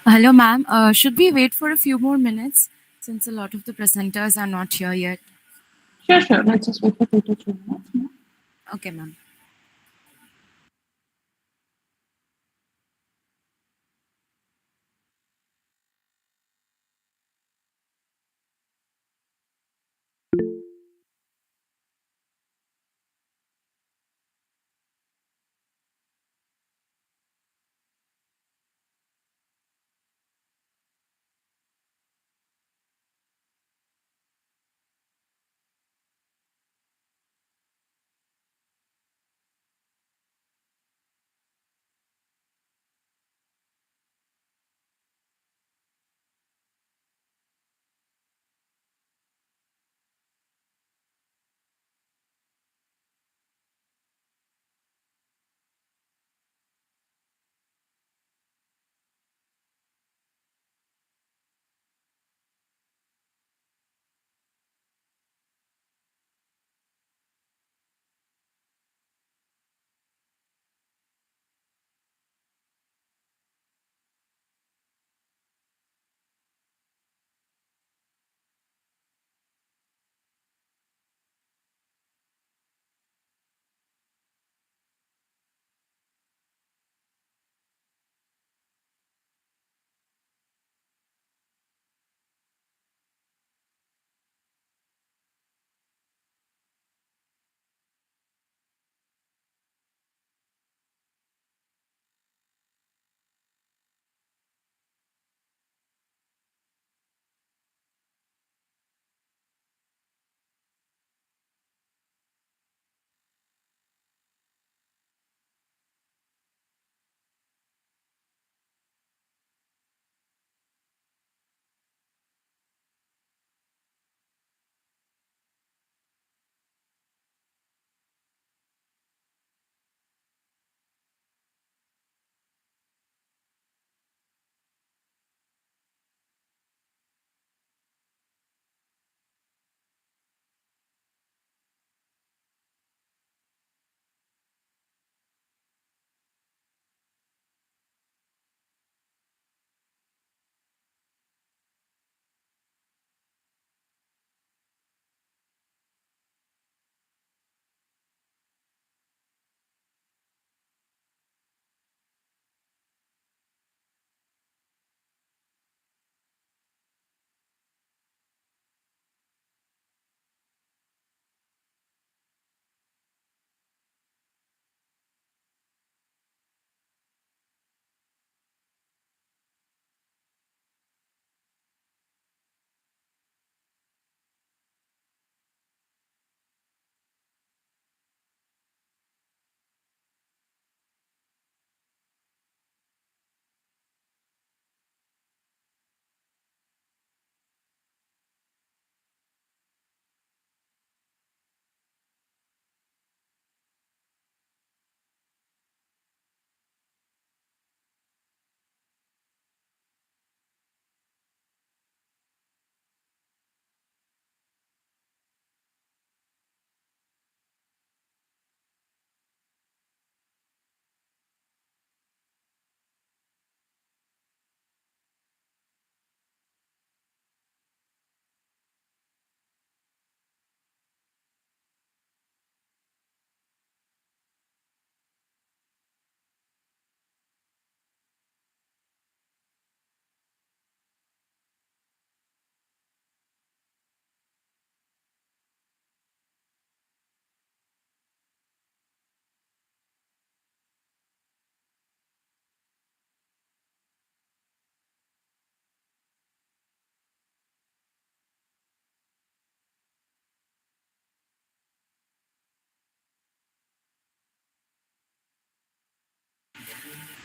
Hello, ma'am. Should we wait for a few more minutes since a lot of the presenters are not here yet? Sure, sure. Let's just wait for 2 to 3 minutes. Okay, ma'am.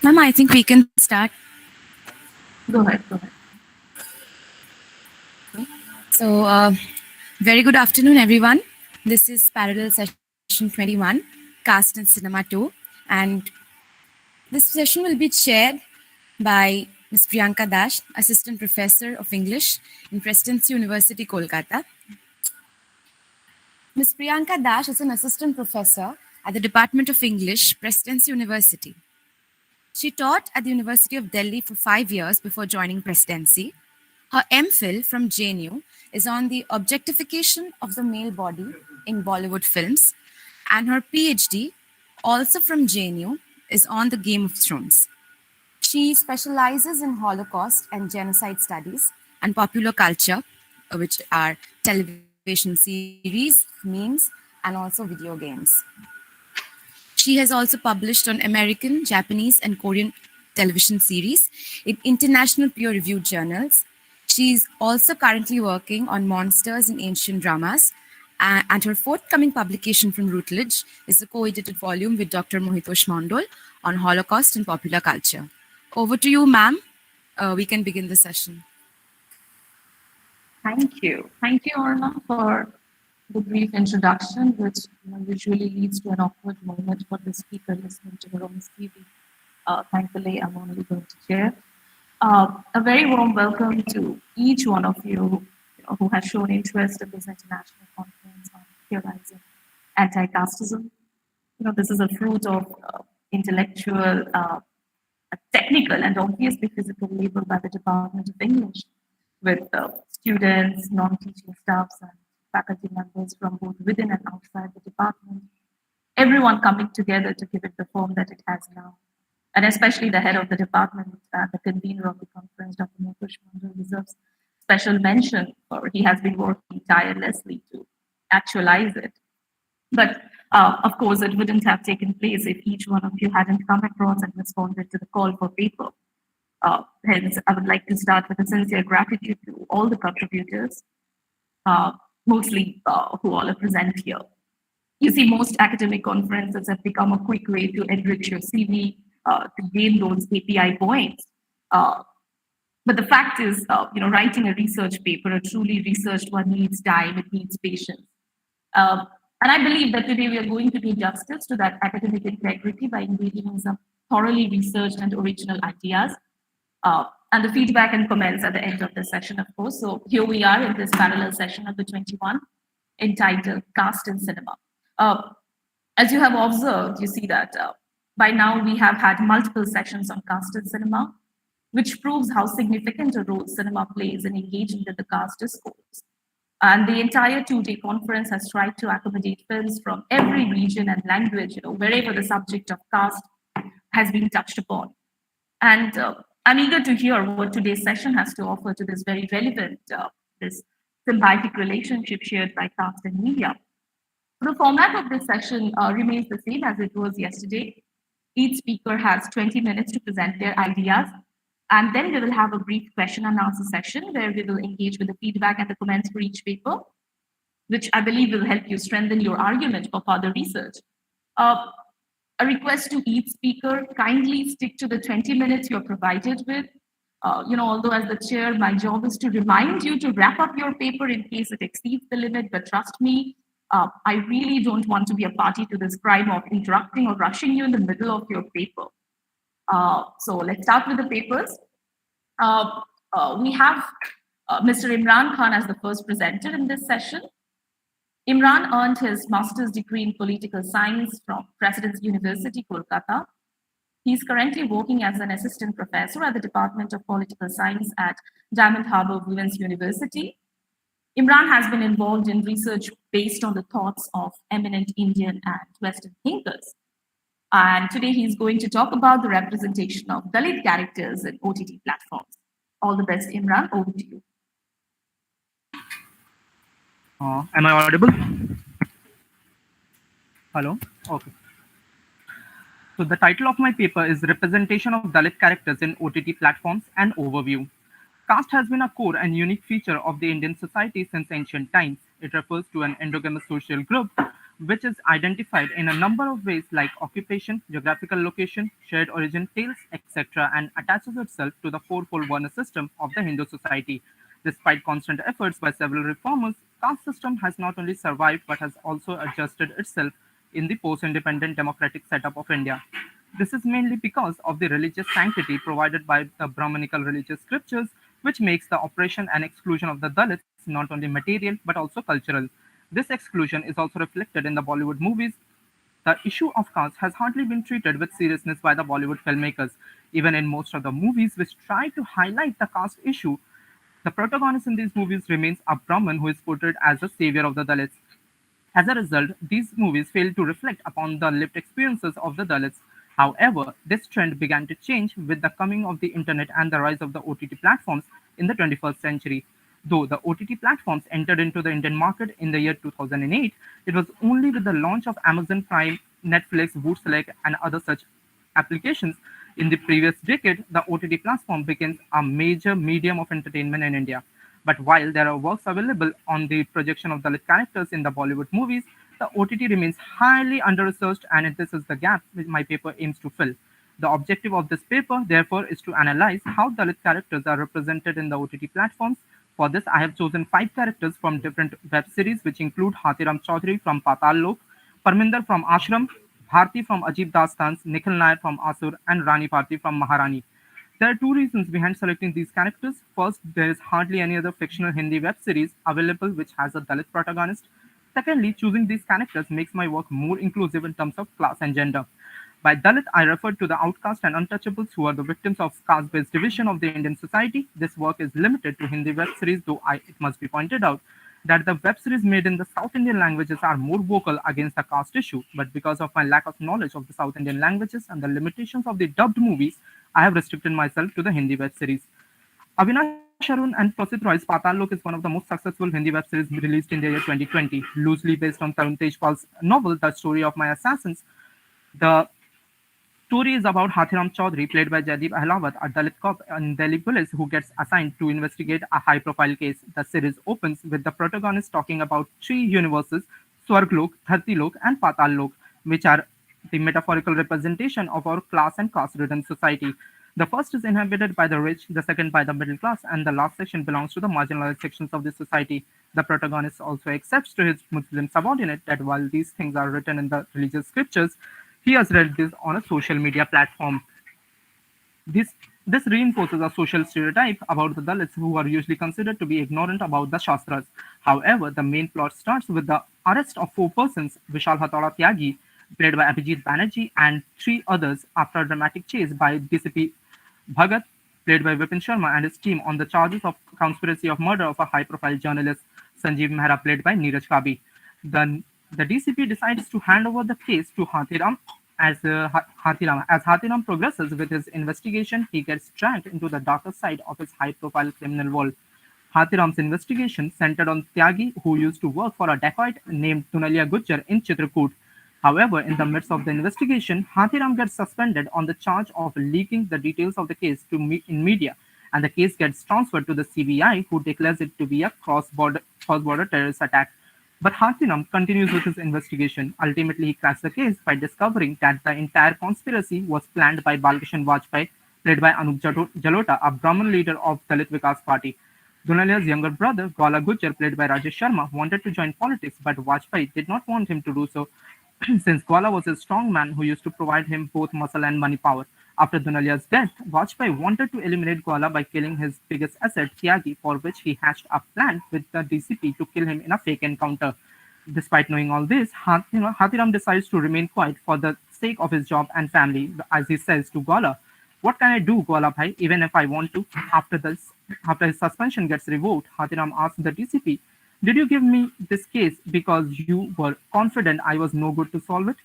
Ma'am, I think we can start. Go ahead, go ahead. So, very good afternoon, everyone. This is Parallel Session 21, Cast in Cinema 2. And this session will be chaired by Ms. Priyanka Dash, Assistant Professor of English in Presidency University, Kolkata. Ms. Priyanka Dash is an Assistant Professor at the Department of English, Presidency University. She taught at the University of Delhi for 5 years before joining Presidency. Her MPhil from JNU is on the objectification of the male body in Bollywood films, and her PhD, also from JNU, is on the Game of Thrones. She specializes in Holocaust and genocide studies and popular culture, which are television series, memes, and also video games. She has also published on American, Japanese, and Korean television series in international peer reviewed journals. She's also currently working on Monsters and Ancient Dramas, and her forthcoming publication from Routledge is a co edited volume with Dr. Mohitosh Mondol on Holocaust and popular culture. Over to you, ma'am. We can begin the session. Thank you. Thank you, Orna, for the brief introduction, which usually leads to an awkward moment for the speaker listening to her own CV. Thankfully, I'm only going to share. A very warm welcome to each one of you, who has shown interest in this international conference on theorizing anti-casteism. This is a fruit of intellectual, technical, and obviously physical labor by the Department of English, with students, non-teaching staffs, and faculty members from both within and outside the department, everyone coming together to give it the form that it has now. And especially the head of the department, the convener of the conference, Dr. Mohitosh Mondol, deserves special mention, for he has been working tirelessly to actualize it. But of course, it wouldn't have taken place if each one of you hadn't come across and responded to the call for paper. Hence, I would like to start with a sincere gratitude to all the contributors, mostly who all are present here. You see, most academic conferences have become a quick way to enrich your CV, to gain those API points. But the fact is, writing a research paper, a truly researched one, needs time, it needs patience. And I believe that today we are going to do justice to that academic integrity by engaging in some thoroughly researched and original ideas. And the feedback and comments at the end of the session, of course. So here we are in this parallel session number 21, entitled Caste in Cinema. As you have observed, you see that by now we have had multiple sessions on caste in cinema, which proves how significant a role cinema plays in engaging with the caste discourse. And the entire two-day conference has tried to accommodate films from every region and language, wherever the subject of caste has been touched upon. And I'm eager to hear what today's session has to offer to this very relevant, this symbiotic relationship shared by caste and media. The format of this session remains the same as it was yesterday. Each speaker has 20 minutes to present their ideas, and then we will have a brief question and answer session where we will engage with the feedback and the comments for each paper, which I believe will help you strengthen your argument for further research. A request to each speaker: kindly stick to the 20 minutes you're provided with. Although as the chair, my job is to remind you to wrap up your paper in case it exceeds the limit, but trust me, I really don't want to be a party to this crime of interrupting or rushing you in the middle of your paper. So let's start with the papers. We have Mr. Imran Khan as the first presenter in this session. Imran earned his master's degree in political science from Presidency University, Kolkata. He's currently working as an assistant professor at the Department of Political Science at Diamond Harbour Women's University. Imran has been involved in research based on the thoughts of eminent Indian and Western thinkers. And today he's going to talk about the representation of Dalit characters in OTT platforms. All the best, Imran. Over to you. Am I audible? Hello? Okay. So the title of my paper is Representation of Dalit Characters in OTT Platforms, an Overview. Caste has been a core and unique feature of the Indian society since ancient times. It refers to an endogamous social group which is identified in a number of ways like occupation, geographical location, shared origin, tales, etc., and attaches itself to the fourfold Varna system of the Hindu society. Despite constant efforts by several reformers, caste system has not only survived but has also adjusted itself in the post-independent democratic setup of India. This is mainly because of the religious sanctity provided by the Brahmanical religious scriptures, which makes the oppression and exclusion of the Dalits not only material but also cultural. This exclusion is also reflected in the Bollywood movies The issue of caste has hardly been treated with seriousness by the Bollywood filmmakers. Even in most of the movies which try to highlight the caste issue, the protagonist in these movies remains a Brahmin who is portrayed as the savior of the Dalits. As a result, these movies failed to reflect upon the lived experiences of the Dalits. However, this trend began to change with the coming of the internet and the rise of the OTT platforms in the 21st century. Though the OTT platforms entered into the Indian market in the year 2008, it was only with the launch of Amazon Prime, Netflix, Bootselect, and other such applications in the previous decade, the OTT platform became a major medium of entertainment in India. But while there are works available on the projection of Dalit characters in the Bollywood movies, the OTT remains highly under-researched, and this is the gap which my paper aims to fill. The objective of this paper, therefore, is to analyze how Dalit characters are represented in the OTT platforms. For this, I have chosen 5 characters from different web series, which include Hathiram Chaudhary from Patal Lok, Parminder from Ashram, Bharti from Ajib Dastans, Nikhil Nair from Asur, and Rani Bharti from Maharani. There are 2 reasons behind selecting these characters. First, there is hardly any other fictional Hindi web series available which has a Dalit protagonist. Secondly, choosing these characters makes my work more inclusive in terms of class and gender. By Dalit, I refer to the outcast and untouchables who are the victims of caste-based division of the Indian society. This work is limited to Hindi web series, though it must be pointed out that the web series made in the South Indian languages are more vocal against the caste issue. But because of my lack of knowledge of the South Indian languages and the limitations of the dubbed movies, I have restricted myself to the Hindi web series. Avinash Arun and Prasid Roy's Patal Lok is one of the most successful Hindi web series released in the year 2020, loosely based on Tarun Tejpal's novel, The Story of My Assassins. The story is about Hathiram Chaudhary, played by Jaideep Ahlawat, a Dalit cop in Delhi police who gets assigned to investigate a high-profile case. The series opens with the protagonist talking about 3 universes, Swarglok, Dhartilok, and Patal Lok, which are the metaphorical representation of our class and caste-ridden society. The first is inhabited by the rich, the second by the middle class, and the last section belongs to the marginalized sections of the society. The protagonist also accepts to his Muslim subordinate that while these things are written in the religious scriptures, he has read this on a social media platform. This reinforces a social stereotype about the Dalits who are usually considered to be ignorant about the Shastras. However, the main plot starts with the arrest of 4 persons, Vishal Hathoda Tyagi, played by Abhijit Banerjee, and 3 others after a dramatic chase by DCP Bhagat, played by Vipin Sharma, and his team on the charges of conspiracy of murder of a high-profile journalist, Sanjeev Mehra, played by Neeraj Kabi. The DCP decides to hand over the case to Hathiram. As Hathiram progresses with his investigation, he gets dragged into the darker side of his high-profile criminal world. Hathiram's investigation centered on Tyagi, who used to work for a dacoit named Tunalia Gujjar in Chitrakoot. However, in the midst of the investigation, Hathiram gets suspended on the charge of leaking the details of the case in media, and the case gets transferred to the CBI, who declares it to be a cross-border terrorist attack. But Hathiram continues with his investigation. Ultimately, he cracks the case by discovering that the entire conspiracy was planned by Balkishan Vajpayee, played by Anup Jalota, a Brahmin leader of Dalit Vikas Party. Dunalia's younger brother, Gala Gujjar, played by Rajesh Sharma, wanted to join politics, but Vajpayee did not want him to do so, since Gwala was a strong man who used to provide him both muscle and money power. After Dunalia's death, Vajpayee wanted to eliminate Gwala by killing his biggest asset, Tyagi, for which he hatched a plan with the DCP to kill him in a fake encounter. Despite knowing all this, Hathiram decides to remain quiet for the sake of his job and family, as he says to Gwala, "What can I do, Gwala bhai, even if I want to?" After his suspension gets revoked, Hathiram asks the DCP, "Did you give me this case because you were confident I was no good to solve it?"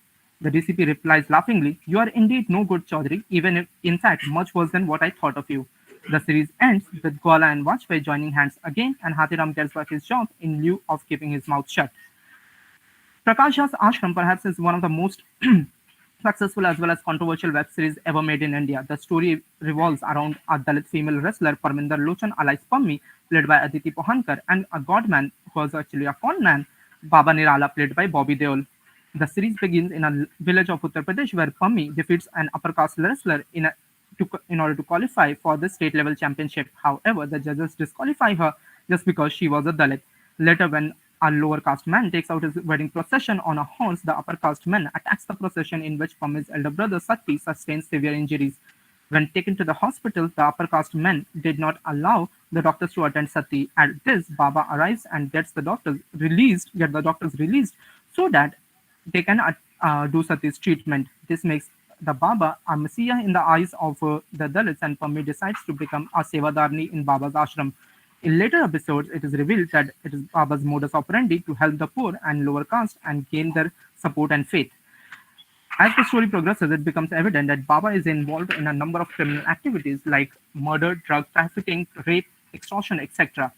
The DCP replies laughingly, "You are indeed no good, Chaudhary, even if, in fact, much worse than what I thought of you." The series ends with Gwala and Vajpayee joining hands again, and Hathiram gets back his job in lieu of keeping his mouth shut. Prakash Jha's Ashram perhaps is one of the most successful as well as controversial web series ever made in India. The story revolves around a Dalit female wrestler, Parminder Lochan alias Pammi, played by Aditi Pohankar, and a godman who was actually a con man, Baba Nirala, played by Bobby Deol. The series begins in a village of Uttar Pradesh where Pammi defeats an upper caste wrestler in order to qualify for the state level championship. However, the judges disqualify her just because she was a Dalit. Later, when a lower caste man takes out his wedding procession on a horse, the upper caste man attacks the procession, in which Pammi's elder brother Sati sustains severe injuries. When taken to the hospital, the upper caste men did not allow the doctors to attend Sati. At this, Baba arrives and get the doctors released so that they can do Sati's treatment. This makes the Baba a messiah in the eyes of the Dalits, and Pammi decides to become a Sevadarni in Baba's ashram. In later episodes, it is revealed that it is Baba's modus operandi to help the poor and lower caste and gain their support and faith. As the story progresses, it becomes evident that Baba is involved in a number of criminal activities like murder, drug trafficking, rape, extortion, etc.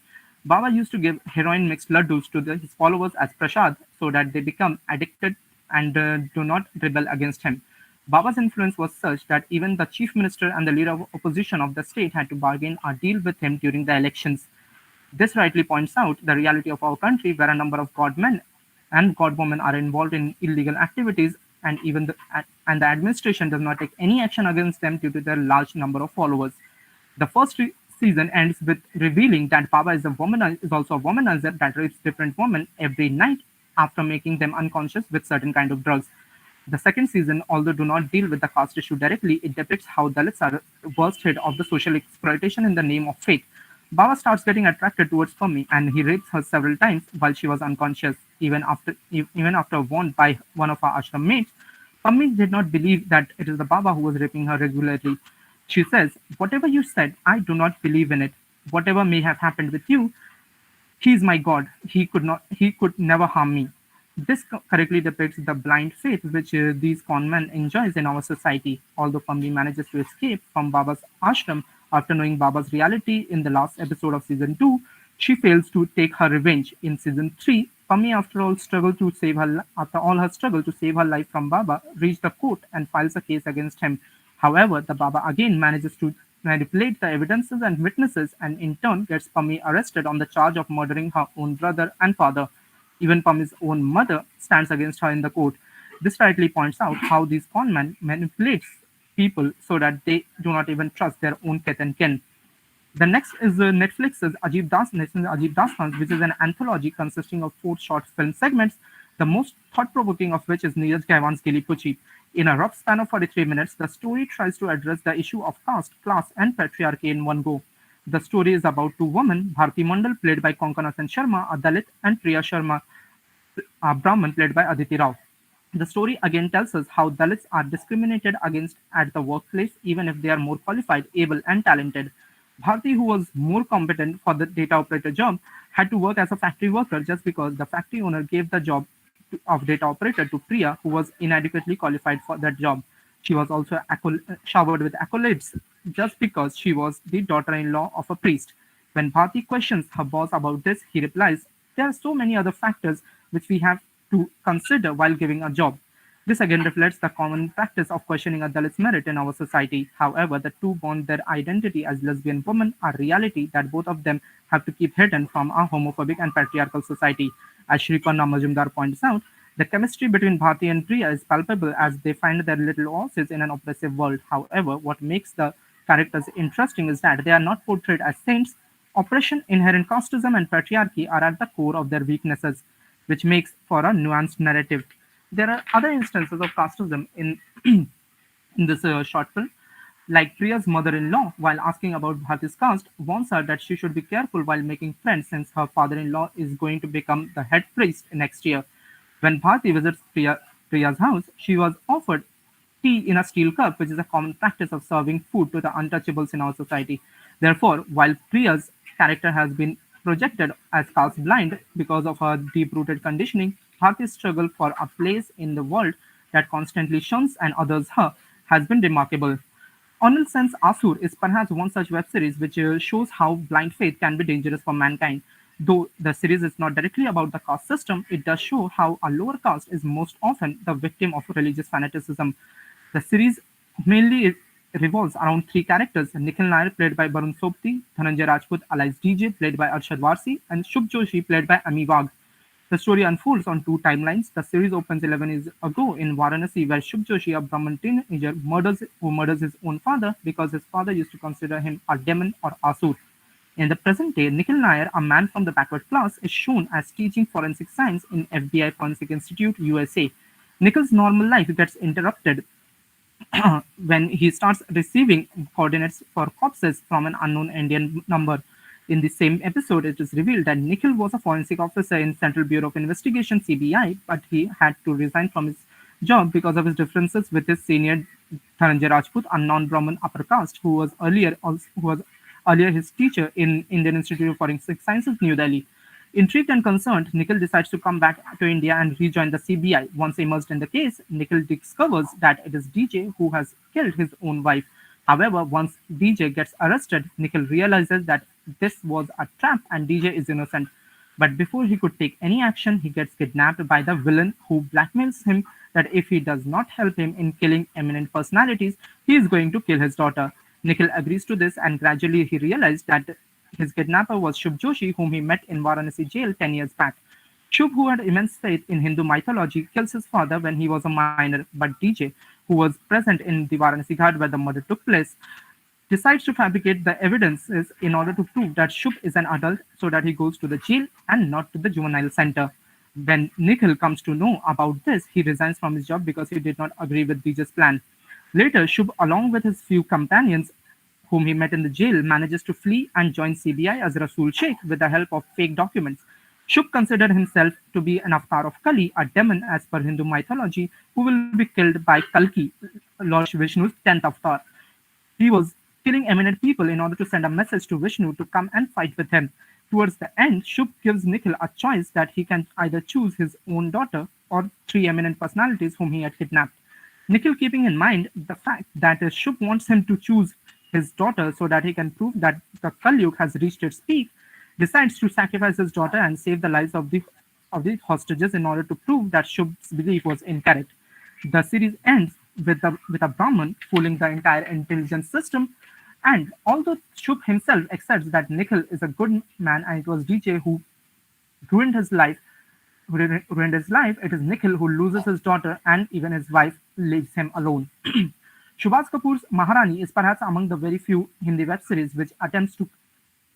Baba used to give heroin mixed laddus to his followers as prasad so that they become addicted and do not rebel against him. Baba's influence was such that even the chief minister and the leader of opposition of the state had to bargain a deal with him during the elections. This rightly points out the reality of our country, where a number of godmen and godwomen are involved in illegal activities, and and the administration does not take any action against them due to their large number of followers. The first season ends with revealing that Baba is also a womanizer that rapes different women every night after making them unconscious with certain kind of drugs. The second season, although do not deal with the caste issue directly, it depicts how Dalits are worst hit of the social exploitation in the name of faith. Baba starts getting attracted towards Pammi, and he rapes her several times while she was unconscious. Even after warned by one of her ashram mates, Pammi did not believe that it is the Baba who was raping her regularly. She says, "Whatever you said, I do not believe in it. Whatever may have happened with you, he is my God. He could never harm me." This correctly depicts the blind faith which these conmen enjoys in our society. Although Pammi manages to escape from Baba's ashram after knowing Baba's reality in the last episode of season 2, she fails to take her revenge. In season 3, Pammi, after all her struggle to save her life from Baba, reaches the court and files a case against him. However, the Baba again manages to manipulate the evidences and witnesses, and in turn gets Pammi arrested on the charge of murdering her own brother and father. Even Pammi's own mother stands against her in the court. This rightly points out how these conmen manipulates people so that they do not even trust their own kith and kin. The next is Netflix's Ajib Dastans, which is an anthology consisting of 4 short film segments, the most thought-provoking of which is Neeraj Gaiwan's Gili Puchi. In a rough span of 43 minutes, the story tries to address the issue of caste, class, and patriarchy in one go. The story is about 2 women, Bharti Mandal, played by Konkana Sen Sharma, a Dalit, and Priya Sharma, a Brahman, played by Aditi Rao. The story again tells us how Dalits are discriminated against at the workplace, even if they are more qualified, able, and talented. Bharti, who was more competent for the data operator job, had to work as a factory worker just because the factory owner gave the job of data operator to Priya, who was inadequately qualified for that job. She was also showered with accolades just because she was the daughter-in-law of a priest. When Bharti questions her boss about this, he replies, "There are so many other factors which we have to consider while giving a job." This again reflects the common practice of questioning a Dalit's merit in our society. However, the two bond their identity as lesbian women, a reality that both of them have to keep hidden from a homophobic and patriarchal society. As Shripanna Majumdar points out, the chemistry between Bharti and Priya is palpable as they find their little oasis in an oppressive world. However, what makes the characters interesting is that they are not portrayed as saints. Oppression, inherent casteism, and patriarchy are at the core of their weaknesses, which makes for a nuanced narrative. There are other instances of casteism in this short film, like Priya's mother-in-law, while asking about Bharti's caste, warns her that she should be careful while making friends since her father-in-law is going to become the head priest next year. When Bharti visits Priya's house, she was offered tea in a steel cup, which is a common practice of serving food to the untouchables in our society. Therefore, while Priya's character has been projected as caste blind because of her deep-rooted conditioning, Bharti's struggle for a place in the world that constantly shuns and others her has been remarkable. Onil Sen's Asur is perhaps one such web series which shows how blind faith can be dangerous for mankind. Though the series is not directly about the caste system, it does show how a lower caste is most often the victim of religious fanaticism. The series mainly revolves around 3 characters: Nikhil Nair, played by Barun Sobti, Dhananjay Rajput, alias DJ, played by Arshad Warsi, and Shubh Joshi, played by Ami Wagh. The story unfolds on 2 timelines. The series opens 11 years ago in Varanasi, where Shubh Joshi, a Brahmin teenager, murders his own father because his father used to consider him a demon or asur. In the present day, Nikhil Nair, a man from the backward class, is shown as teaching forensic science in FBI Forensic Institute, USA. Nikhil's normal life gets interrupted when he starts receiving coordinates for corpses from an unknown Indian number. In the same episode, it is revealed that Nikhil was a forensic officer in Central Bureau of Investigation (CBI), but he had to resign from his job because of his differences with his senior Dhananjay Rajput, a non-Brahmin upper caste who was earlier his teacher in Indian Institute of Forensic Sciences, New Delhi. Intrigued and concerned, Nikhil decides to come back to India and rejoin the CBI. Once immersed in the case, Nikhil discovers that it is DJ who has killed his own wife. However, once DJ gets arrested, Nikhil realizes that this was a trap and DJ is innocent. But before he could take any action, he gets kidnapped by the villain who blackmails him that if he does not help him in killing eminent personalities, he is going to kill his daughter. Nikhil agrees to this, and gradually he realized that his kidnapper was Shubh Joshi, whom he met in Varanasi jail 10 years back. Shubh, who had immense faith in Hindu mythology, kills his father when he was a minor, but DJ, who was present in the Varanasi Ghat where the murder took place, decides to fabricate the evidences in order to prove that Shubh is an adult so that he goes to the jail and not to the juvenile center. When Nikhil comes to know about this, he resigns from his job because he did not agree with DJ's plan. Later, Shubh, along with his few companions whom he met in the jail, manages to flee and join CBI as Rasool Sheikh with the help of fake documents. Shubh considered himself to be an avatar of Kali, a demon as per Hindu mythology, who will be killed by Kalki, Lord Vishnu's 10th avatar. He was killing eminent people in order to send a message to Vishnu to come and fight with him. Towards the end, Shubh gives Nikhil a choice that he can either choose his own daughter or three eminent personalities whom he had kidnapped. Nikhil, keeping in mind the fact that Shubh wants him to choose his daughter so that he can prove that the Kalyug has reached its peak, decides to sacrifice his daughter and save the lives of the hostages in order to prove that Shubh's belief was incorrect. The series ends with a Brahmin fooling the entire intelligence system, and although Shubh himself accepts that Nikhil is a good man and it was DJ who ruined his life, it is Nikhil who loses his daughter and even his wife leaves him alone. Shubhas Kapoor's Maharani is perhaps among the very few Hindi web series which attempts to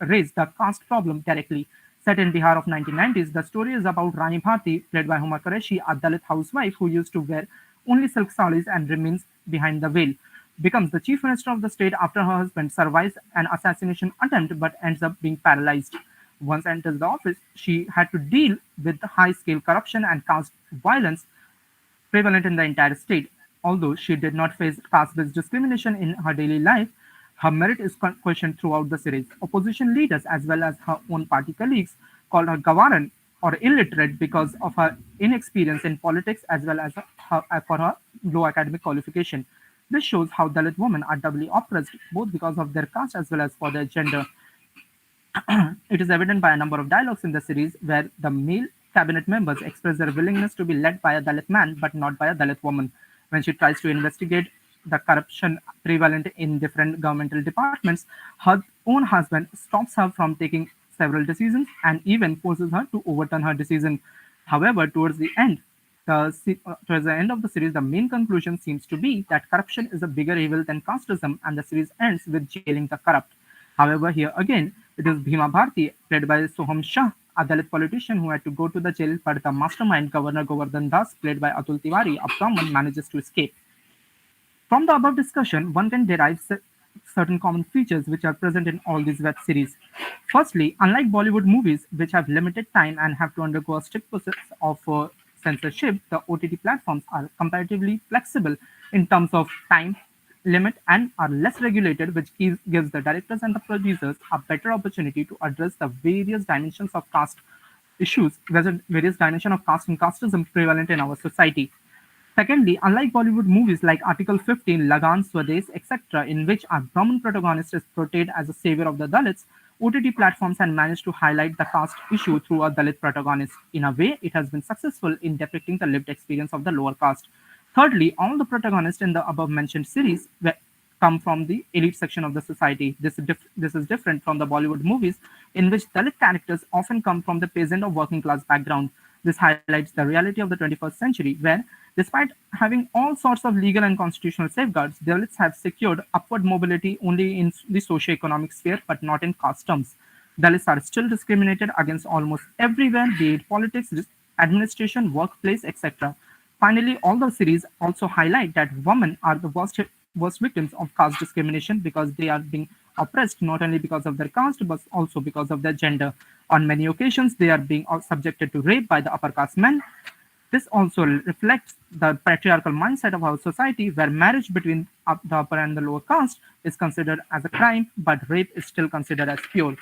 raise the caste problem directly. Set in Bihar of 1990s, the story is about Rani Bharti, played by Huma Qureshi, a Dalit housewife who used to wear only silk saris and remains behind the veil. Becomes the chief minister of the state after her husband survives an assassination attempt but ends up being paralyzed. Once enters the office, she had to deal with the high-scale corruption and caste violence prevalent in the entire state. Although she did not face caste-based discrimination in her daily life, her merit is questioned throughout the series. Opposition leaders, as well as her own party colleagues, called her Gavaran or illiterate because of her inexperience in politics as well as for her low academic qualification. This shows how Dalit women are doubly oppressed, both because of their caste as well as for their gender. It is evident by a number of dialogues in the series where the male cabinet members express their willingness to be led by a Dalit man but not by a Dalit woman. When she tries to investigate the corruption prevalent in different governmental departments, her own husband stops her from taking several decisions and even forces her to overturn her decision. However, towards the end of the series, the main conclusion seems to be that corruption is a bigger evil than casteism, and the series ends with jailing the corrupt. However, here again, it is Bhima Bharti, played by Soham Shah, a Dalit politician who had to go to the jail, but the mastermind, Governor Govardhan Das, played by Atul Tiwari, a Brahmin, manages to escape. From the above discussion, one can derive certain common features which are present in all these web series. Firstly, unlike Bollywood movies, which have limited time and have to undergo a strict process of censorship, the OTT platforms are comparatively flexible in terms of time limit and are less regulated, which gives the directors and the producers a better opportunity to address the various dimensions of caste issues, various dimensions of caste and casteism prevalent in our society. Secondly, unlike Bollywood movies like Article 15, Lagan, Swades, etc., in which a Brahmin protagonist is portrayed as a savior of the Dalits, OTT platforms have managed to highlight the caste issue through a Dalit protagonist. In a way, it has been successful in depicting the lived experience of the lower caste. Thirdly, all the protagonists in the above-mentioned series come from the elite section of the society. This is different from the Bollywood movies, in which Dalit characters often come from the peasant or working class background. This highlights the reality of the 21st century, where, despite having all sorts of legal and constitutional safeguards, Dalits have secured upward mobility only in the socio-economic sphere, but not in caste terms. Dalits are still discriminated against almost everywhere, be it politics, administration, workplace, etc. Finally, all the series also highlight that women are the worst victims of caste discrimination because they are being oppressed not only because of their caste but also because of their gender. On many occasions, they are being subjected to rape by the upper caste men. This also reflects the patriarchal mindset of our society, where marriage between the upper and the lower caste is considered as a crime, but rape is still considered as pure.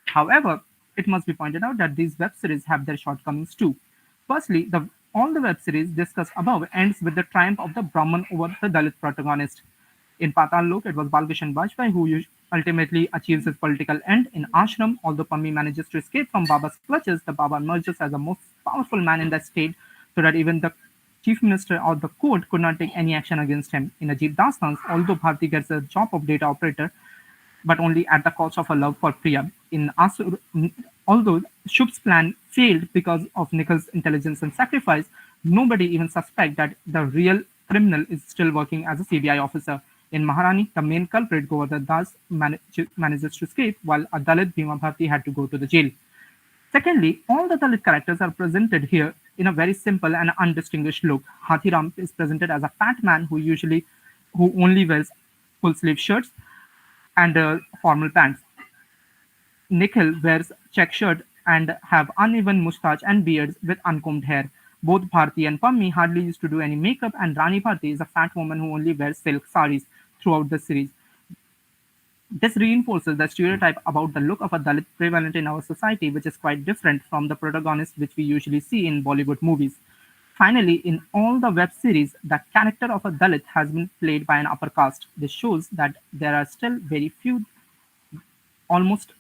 However, it must be pointed out that these web series have their shortcomings too. Firstly, all the web series discussed above ends with the triumph of the Brahman over the Dalit protagonist. In Patal Lok, it was Balkishan Bajpai who ultimately achieves his political end. In Ashram, although Pammi manages to escape from Baba's clutches, the Baba emerges as the most powerful man in the state, so that even the chief minister or the court could not take any action against him. In Ajit Dastans, although Bharti gets a job of data operator, but only at the cost of her love for Priya. In Asur, although Shubh's plan failed because of Nikhil's intelligence and sacrifice, nobody even suspects that the real criminal is still working as a CBI officer. In Maharani, the main culprit, Govardhan Das, manages to escape, while a Dalit Bhima Bharti had to go to the jail. Secondly, all the Dalit characters are presented here in a very simple and undistinguished look. Hathiram is presented as a fat man who only wears full sleeve shirts and formal pants. Nikhil wears check shirt and have uneven moustache and beards with uncombed hair. Both Bharti and Pammi hardly used to do any makeup, and Rani Bharti is a fat woman who only wears silk saris throughout the series. This reinforces the stereotype about the look of a Dalit prevalent in our society, which is quite different from the protagonist which we usually see in Bollywood movies. Finally, in all the web series, the character of a Dalit has been played by an upper caste. This shows that almost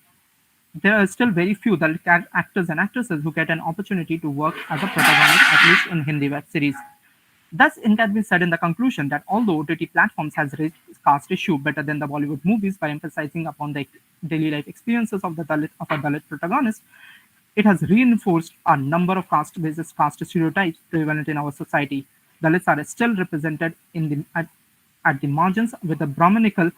there are still very few Dalit actors and actresses who get an opportunity to work as a protagonist, at least in Hindi web series. Thus, it can be said in the conclusion that although OTT platforms has raised caste issue better than the Bollywood movies by emphasizing upon the daily life experiences of a Dalit protagonist, it has reinforced a number of caste-based caste stereotypes prevalent in our society. Dalits are still represented at the margins with the Brahmanical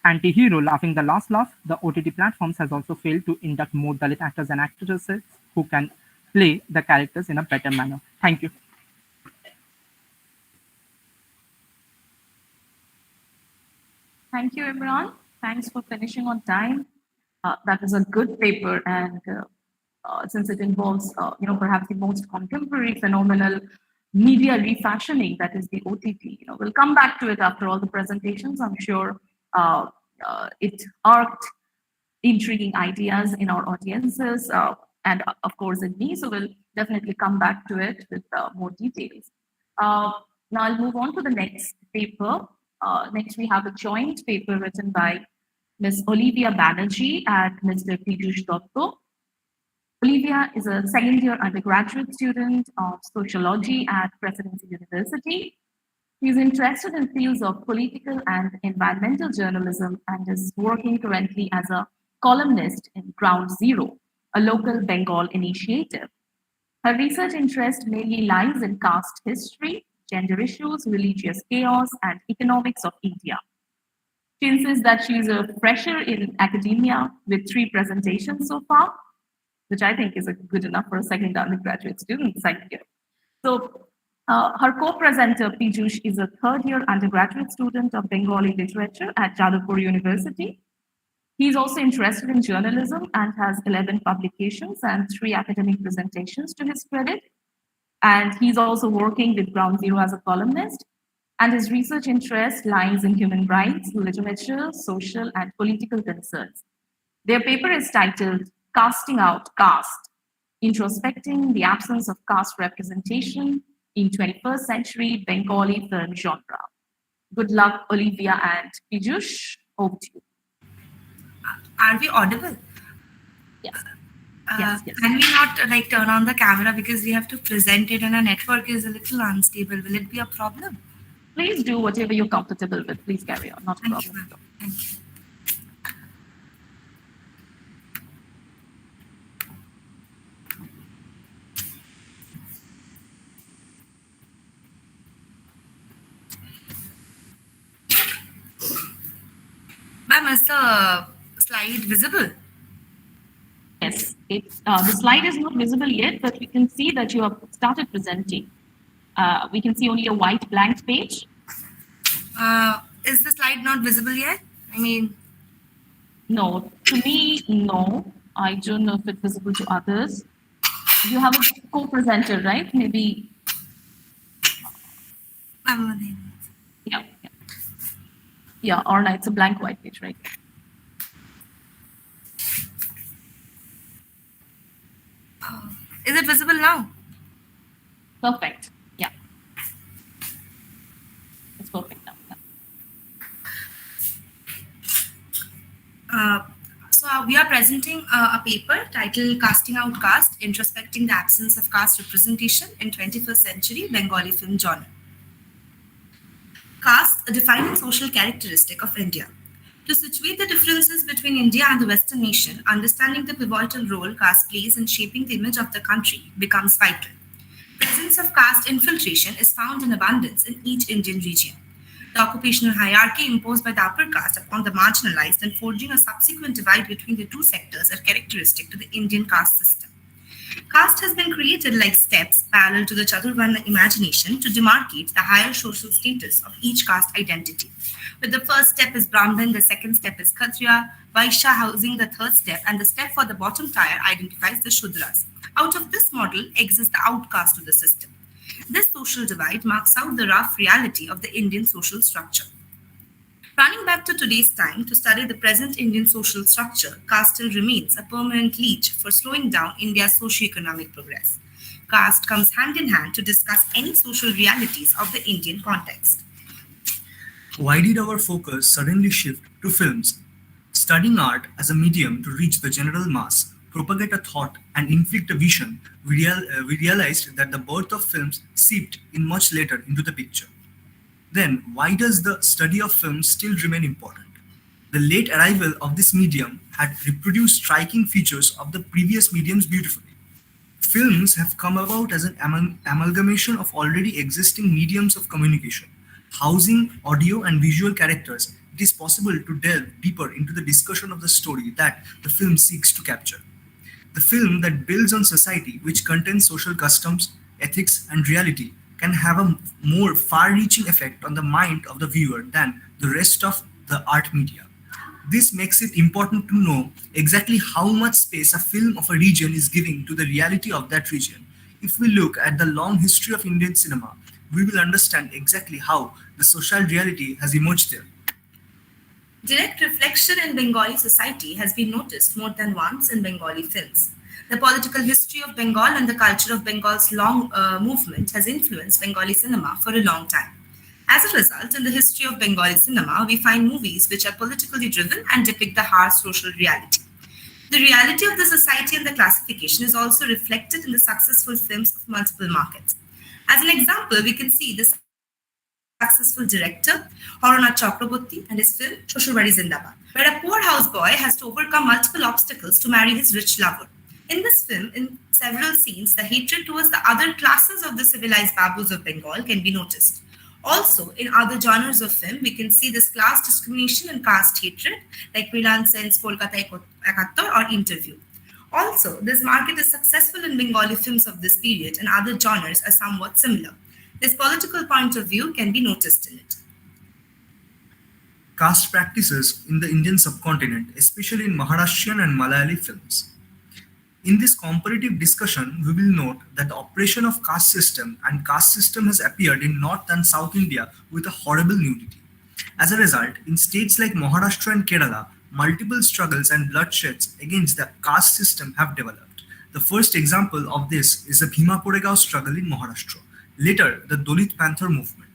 anti-hero laughing the last laugh. The OTT platforms has also failed to induct more Dalit actors and actresses who can play the characters in a better manner. Thank you. Thank you, Imran. Thanks for finishing on time. That is a good paper, and since it involves, perhaps the most contemporary phenomenal media refashioning, that is the OTT. We'll come back to it after all the presentations. I'm sure it arced intriguing ideas in our audiences, and of course in me. So we'll definitely come back to it with more details. Now I'll move on to the next paper. Next, we have a joint paper written by Ms. Olivia Banerjee and Mr. Pijush Dutta. Olivia is a second-year undergraduate student of sociology at Presidency University. She is interested in fields of political and environmental journalism and is working currently as a columnist in Ground Zero, a local Bengal initiative. Her research interest mainly lies in caste history, gender issues, religious chaos, and economics of India. She insists that she is a fresher in academia with 3 presentations so far, which I think is good enough for a second undergraduate student. Thank you. So her co-presenter, Pijush, is a third-year undergraduate student of Bengali literature at Jadavpur University. He's also interested in journalism and has 11 publications and 3 academic presentations to his credit. And he's also working with Ground Zero as a columnist. And his research interest lies in human rights, literature, social, and political concerns. Their paper is titled Casting Out Caste, Introspecting the Absence of Caste Representation in 21st Century Bengali Film Genre. Good luck, Olivia and Pijush. Over to you. Are we audible? Yes. Yes. Can we not turn on the camera because we have to present it and our network is a little unstable? Will it be a problem? Please do whatever you're comfortable with. Please carry on. Not a problem. Thank you. Ma'am, is the slide visible? Yes, the slide is not visible yet, but we can see that you have started presenting. We can see only a white blank page. Is the slide not visible yet? I mean... No, to me, no. I don't know if it's visible to others. You have a co-presenter, right? Maybe. Yeah, yeah. Yeah, or no, it's a blank white page, right? Is it visible now? Perfect. Yeah. It's perfect now. Yeah. We are presenting a paper titled Casting Out Caste, Introspecting the Absence of Caste Representation in 21st Century Bengali Film Genre. Caste, a defining social characteristic of India. To situate the differences between India and the Western nation, understanding the pivotal role caste plays in shaping the image of the country becomes vital. Presence of caste infiltration is found in abundance in each Indian region. The occupational hierarchy imposed by the upper caste upon the marginalized and forging a subsequent divide between the two sectors are characteristic to the Indian caste system. Caste has been created like steps parallel to the Chaturvarna imagination to demarcate the higher social status of each caste identity. With the first step is Brahmin, the second step is Kshatriya, Vaishya housing the third step, and the step for the bottom tier identifies the Shudras. Out of this model exists the outcast of the system. This social divide marks out the rough reality of the Indian social structure. Running back to today's time to study the present Indian social structure, caste still remains a permanent leech for slowing down India's socio-economic progress. Caste comes hand in hand to discuss any social realities of the Indian context. Why did our focus suddenly shift to films? Studying art as a medium to reach the general mass, propagate a thought, and inflict a vision, we realized that the birth of films seeped in much later into the picture. Then, why does the study of film still remain important? The late arrival of this medium had reproduced striking features of the previous mediums beautifully. Films have come about as an amalgamation of already existing mediums of communication. Housing audio and visual characters, it is possible to delve deeper into the discussion of the story that the film seeks to capture. The film that builds on society, which contains social customs, ethics, and reality, can have a more far-reaching effect on the mind of the viewer than the rest of the art media. This makes it important to know exactly how much space a film of a region is giving to the reality of that region. If we look at the long history of Indian cinema, we will understand exactly how the social reality has emerged there. Direct reflection in Bengali society has been noticed more than once in Bengali films. The political history of Bengal and the culture of Bengal's long movement has influenced Bengali cinema for a long time. As a result, in the history of Bengali cinema, we find movies which are politically driven and depict the harsh social reality. The reality of the society and the classification is also reflected in the successful films of multiple markets. As an example, we can see the successful director Haranath Chakraborty and his film Shoshurwari Zindabad, where a poor houseboy has to overcome multiple obstacles to marry his rich lover. In this film, in several scenes, the hatred towards the other classes of the civilized Babus of Bengal can be noticed. Also, in other genres of film, we can see this class discrimination and caste hatred, like Mrilan Sen's Kolkata Ekattor or Interview. Also, this market is successful in Bengali films of this period, and other genres are somewhat similar. This political point of view can be noticed in it. Caste practices in the Indian subcontinent, especially in Maharashtrian and Malayali films. In this comparative discussion, we will note that the operation of caste system has appeared in North and South India with a horrible nudity. As a result, in states like Maharashtra and Kerala, multiple struggles and bloodsheds against the caste system have developed. The first example of this is the Bhima Koregaon struggle in Maharashtra. Later, the Dalit Panther movement.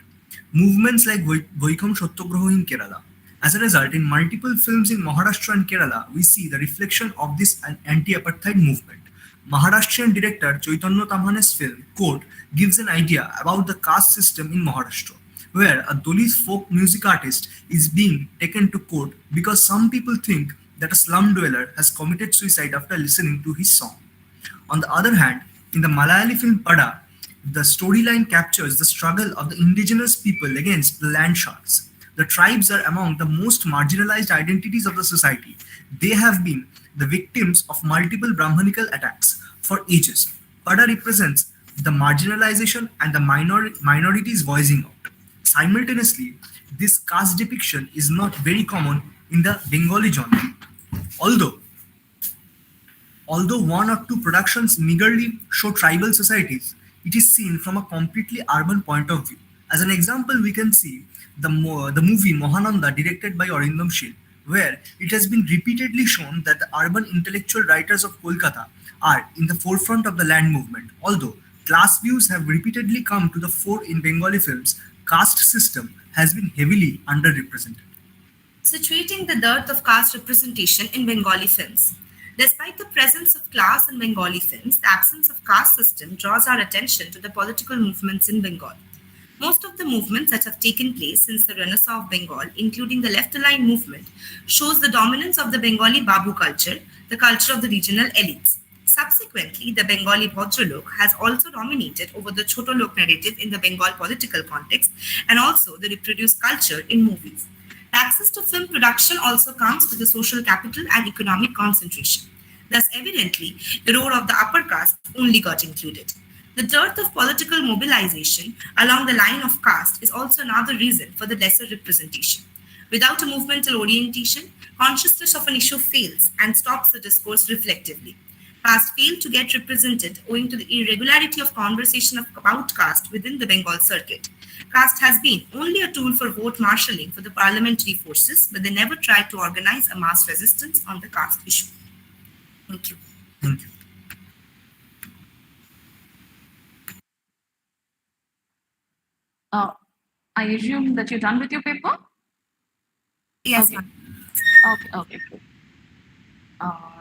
Movements like Vaikam Satyagraha in Kerala. As a result, in multiple films in Maharashtra and Kerala, we see the reflection of this anti-apartheid movement. Maharashtrian director Chaitanya Tamhane's film Court gives an idea about the caste system in Maharashtra, where a Dalit folk music artist is being taken to court because some people think that a slum dweller has committed suicide after listening to his song. On the other hand, in the Malayali film Pada, the storyline captures the struggle of the indigenous people against the land sharks. The tribes are among the most marginalized identities of the society. They have been the victims of multiple Brahmanical attacks for ages. Pada represents the marginalization and the minorities voicing out. Simultaneously, this caste depiction is not very common in the Bengali genre. Although Although one or two productions meagerly show tribal societies, it is seen from a completely urban point of view. As an example, we can see the movie Mohananda, directed by Arindam Shil, where it has been repeatedly shown that the urban intellectual writers of Kolkata are in the forefront of the land movement. Although class views have repeatedly come to the fore in Bengali films, caste system has been heavily underrepresented. Situating the dearth of caste representation in Bengali films. Despite the presence of class in Bengali films, the absence of caste system draws our attention to the political movements in Bengal. Most of the movements that have taken place since the Renaissance of Bengal, including the left-aligned movement, shows the dominance of the Bengali Babu culture, the culture of the regional elites. Subsequently, the Bengali Bhadralok has also dominated over the Chotolok narrative in the Bengal political context and also the reproduced culture in movies. The access to film production also comes with the social capital and economic concentration. Thus, evidently, the role of the upper caste only got included. The dearth of political mobilization along the line of caste is also another reason for the lesser representation. Without a movemental orientation, consciousness of an issue fails and stops the discourse reflectively. Caste failed to get represented owing to the irregularity of conversation about caste within the Bengal circuit. Caste has been only a tool for vote marshalling for the parliamentary forces, but they never tried to organize a mass resistance on the caste issue. Thank you. Thank you. I assume that you're done with your paper? Yes, Okay. ma'am. Okay, good.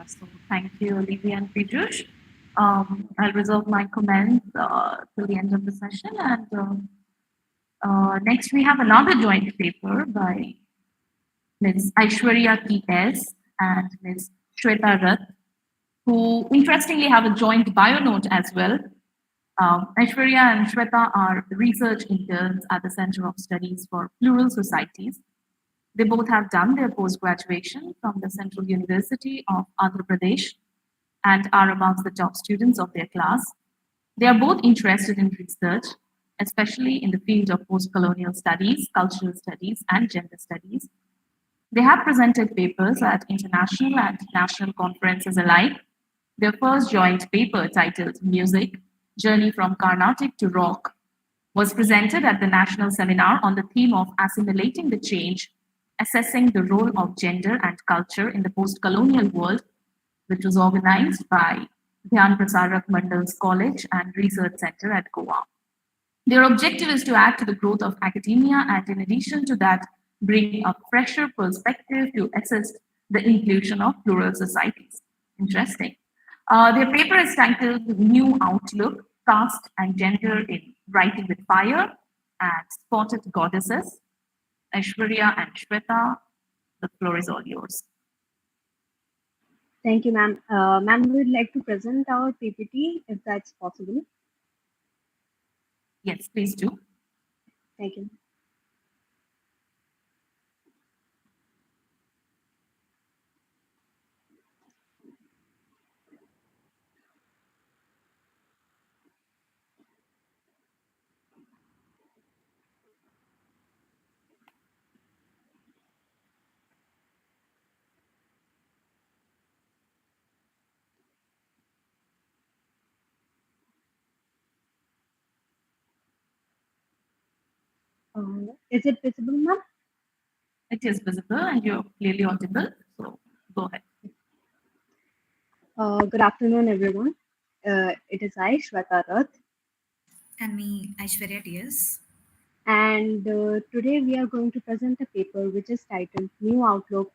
So thank you, Olivia and Pijush. I'll reserve my comments till the end of the session. And next, we have another joint paper by Ms. Aiswarya T.S. and Ms. Sweta Rath, who interestingly have a joint bio note as well. Aishwarya and Sweta are research interns at the Center of Studies for Plural Societies. They both have done their post-graduation from the Central University of Andhra Pradesh and are amongst the top students of their class. They are both interested in research, especially in the field of post-colonial studies, cultural studies, and gender studies. They have presented papers at international and national conferences alike. Their first joint paper, titled Music, Journey from Carnatic to Rock, was presented at the National Seminar on the theme of Assimilating the Change, Assessing the Role of Gender and Culture in the Post-Colonial World, which was organized by Dhyan Prasarak Mandal's College and Research Center at Goa. Their objective is to add to the growth of academia and, in addition to that, bring a fresher perspective to assess the inclusion of plural societies. Interesting. Their paper is titled New Outlook, Caste and Gender in Writing with Fire and Spotted Goddesses. Aishwarya and Sweta, the floor is all yours. Thank you, ma'am. Ma'am, we would like to present our PPT if that's possible. Yes, please do. Thank you. Is it visible, ma'am? It is visible and you're clearly audible, so go ahead. Good afternoon, everyone. It is I, Sweta Rath, And me, Aishwarya T.S. and today we are going to present a paper which is titled New Outlook,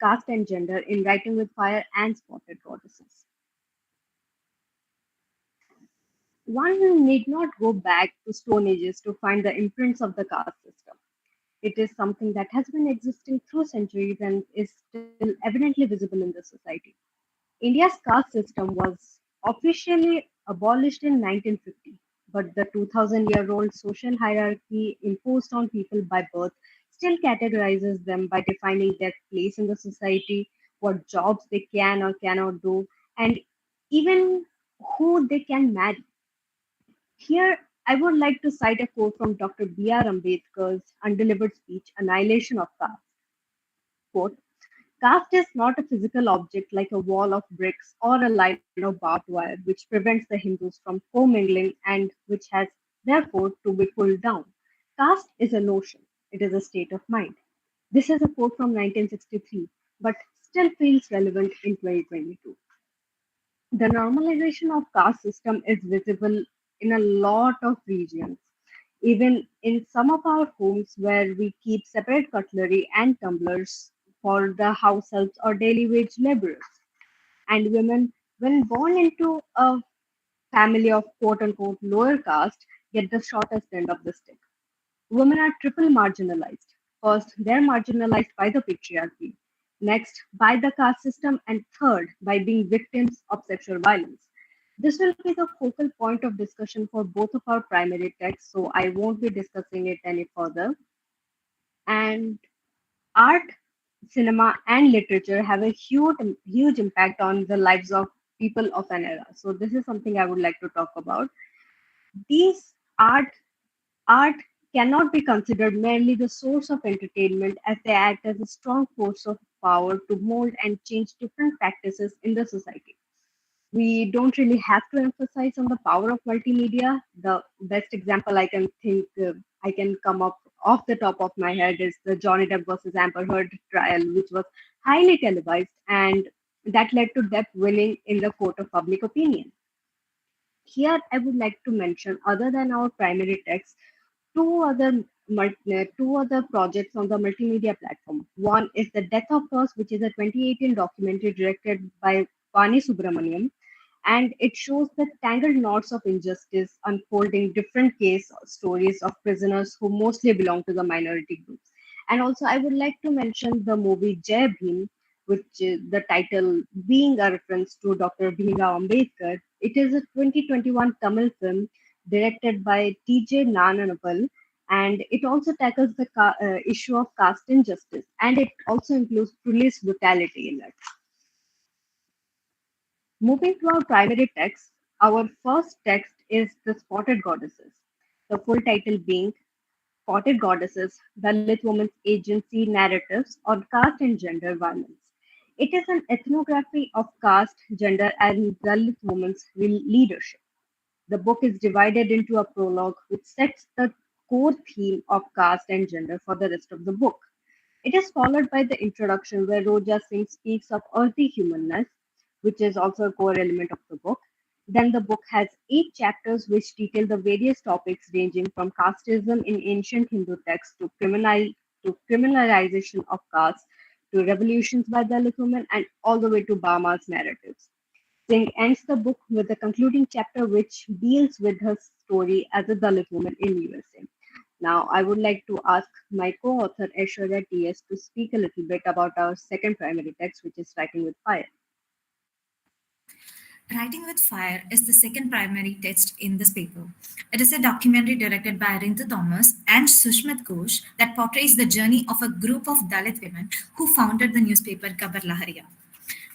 Caste and Gender in Writing with Fire and Spotted Goddesses. One need not go back to Stone Ages to find the imprints of the caste system. It is something that has been existing through centuries and is still evidently visible in the society. India's caste system was officially abolished in 1950, but the 2000-year-old social hierarchy imposed on people by birth still categorizes them by defining their place in the society, what jobs they can or cannot do, and even who they can marry. Here, I would like to cite a quote from Dr. B.R. Ambedkar's undelivered speech, Annihilation of Caste. Quote, Caste is not a physical object like a wall of bricks or a line of barbed wire, which prevents the Hindus from commingling and which has therefore to be pulled down. Caste is a notion, it is a state of mind. This is a quote from 1963, but still feels relevant in 2022. The normalization of caste system is visible in a lot of regions. Even in some of our homes where we keep separate cutlery and tumblers for the house helps or daily wage laborers. And women, when born into a family of quote unquote lower caste, get the shortest end of the stick. Women are triple marginalized. First, they're marginalized by the patriarchy. Next, by the caste system. And third, by being victims of sexual violence. This will be the focal point of discussion for both of our primary texts, so I won't be discussing it any further. And art, cinema, and literature have a huge impact on the lives of people of an era. So this is something I would like to talk about. These art cannot be considered merely the source of entertainment as they act as a strong force of power to mold and change different practices in the society. We don't really have to emphasize on the power of multimedia. The best example I can think I can come up off the top of my head is the Johnny Depp versus Amber Heard trial, which was highly televised and that led to Depp winning in the court of public opinion. Here, I would like to mention, other than our primary text, two other projects on the multimedia platform. One is The Death of Us, which is a 2018 documentary directed by Vani Subramaniam, and it shows the tangled knots of injustice unfolding different case stories of prisoners who mostly belong to the minority groups. And also, I would like to mention the movie Jai Bhim, which is the title being a reference to Dr. Bhimrao Ambedkar. It is a 2021 Tamil film directed by T.J. Nananapal, and it also tackles the issue of caste injustice, and it also includes police brutality in it. Moving to our primary text, our first text is The Spotted Goddesses, the full title being Spotted Goddesses, Dalit Women's Agency Narratives on Caste and Gender Violence. It is an ethnography of caste, gender, and Dalit women's leadership. The book is divided into a prologue which sets the core theme of caste and gender for the rest of the book. It is followed by the introduction where Roja Singh speaks of earthy humanness, which is also a core element of the book. Then the book has 8 chapters which detail the various topics ranging from casteism in ancient Hindu texts to criminalization of caste to revolutions by Dalit women and all the way to Bama's narratives. Singh ends the book with the concluding chapter which deals with her story as a Dalit woman in USA. Now, I would like to ask my co-author Aiswarya TS to speak a little bit about our second primary text, which is Writing with Fire. Writing with Fire is the second primary text in this paper. It is a documentary directed by Arinta Thomas and Sushmit Ghosh that portrays the journey of a group of Dalit women who founded the newspaper Kabar Lahariya.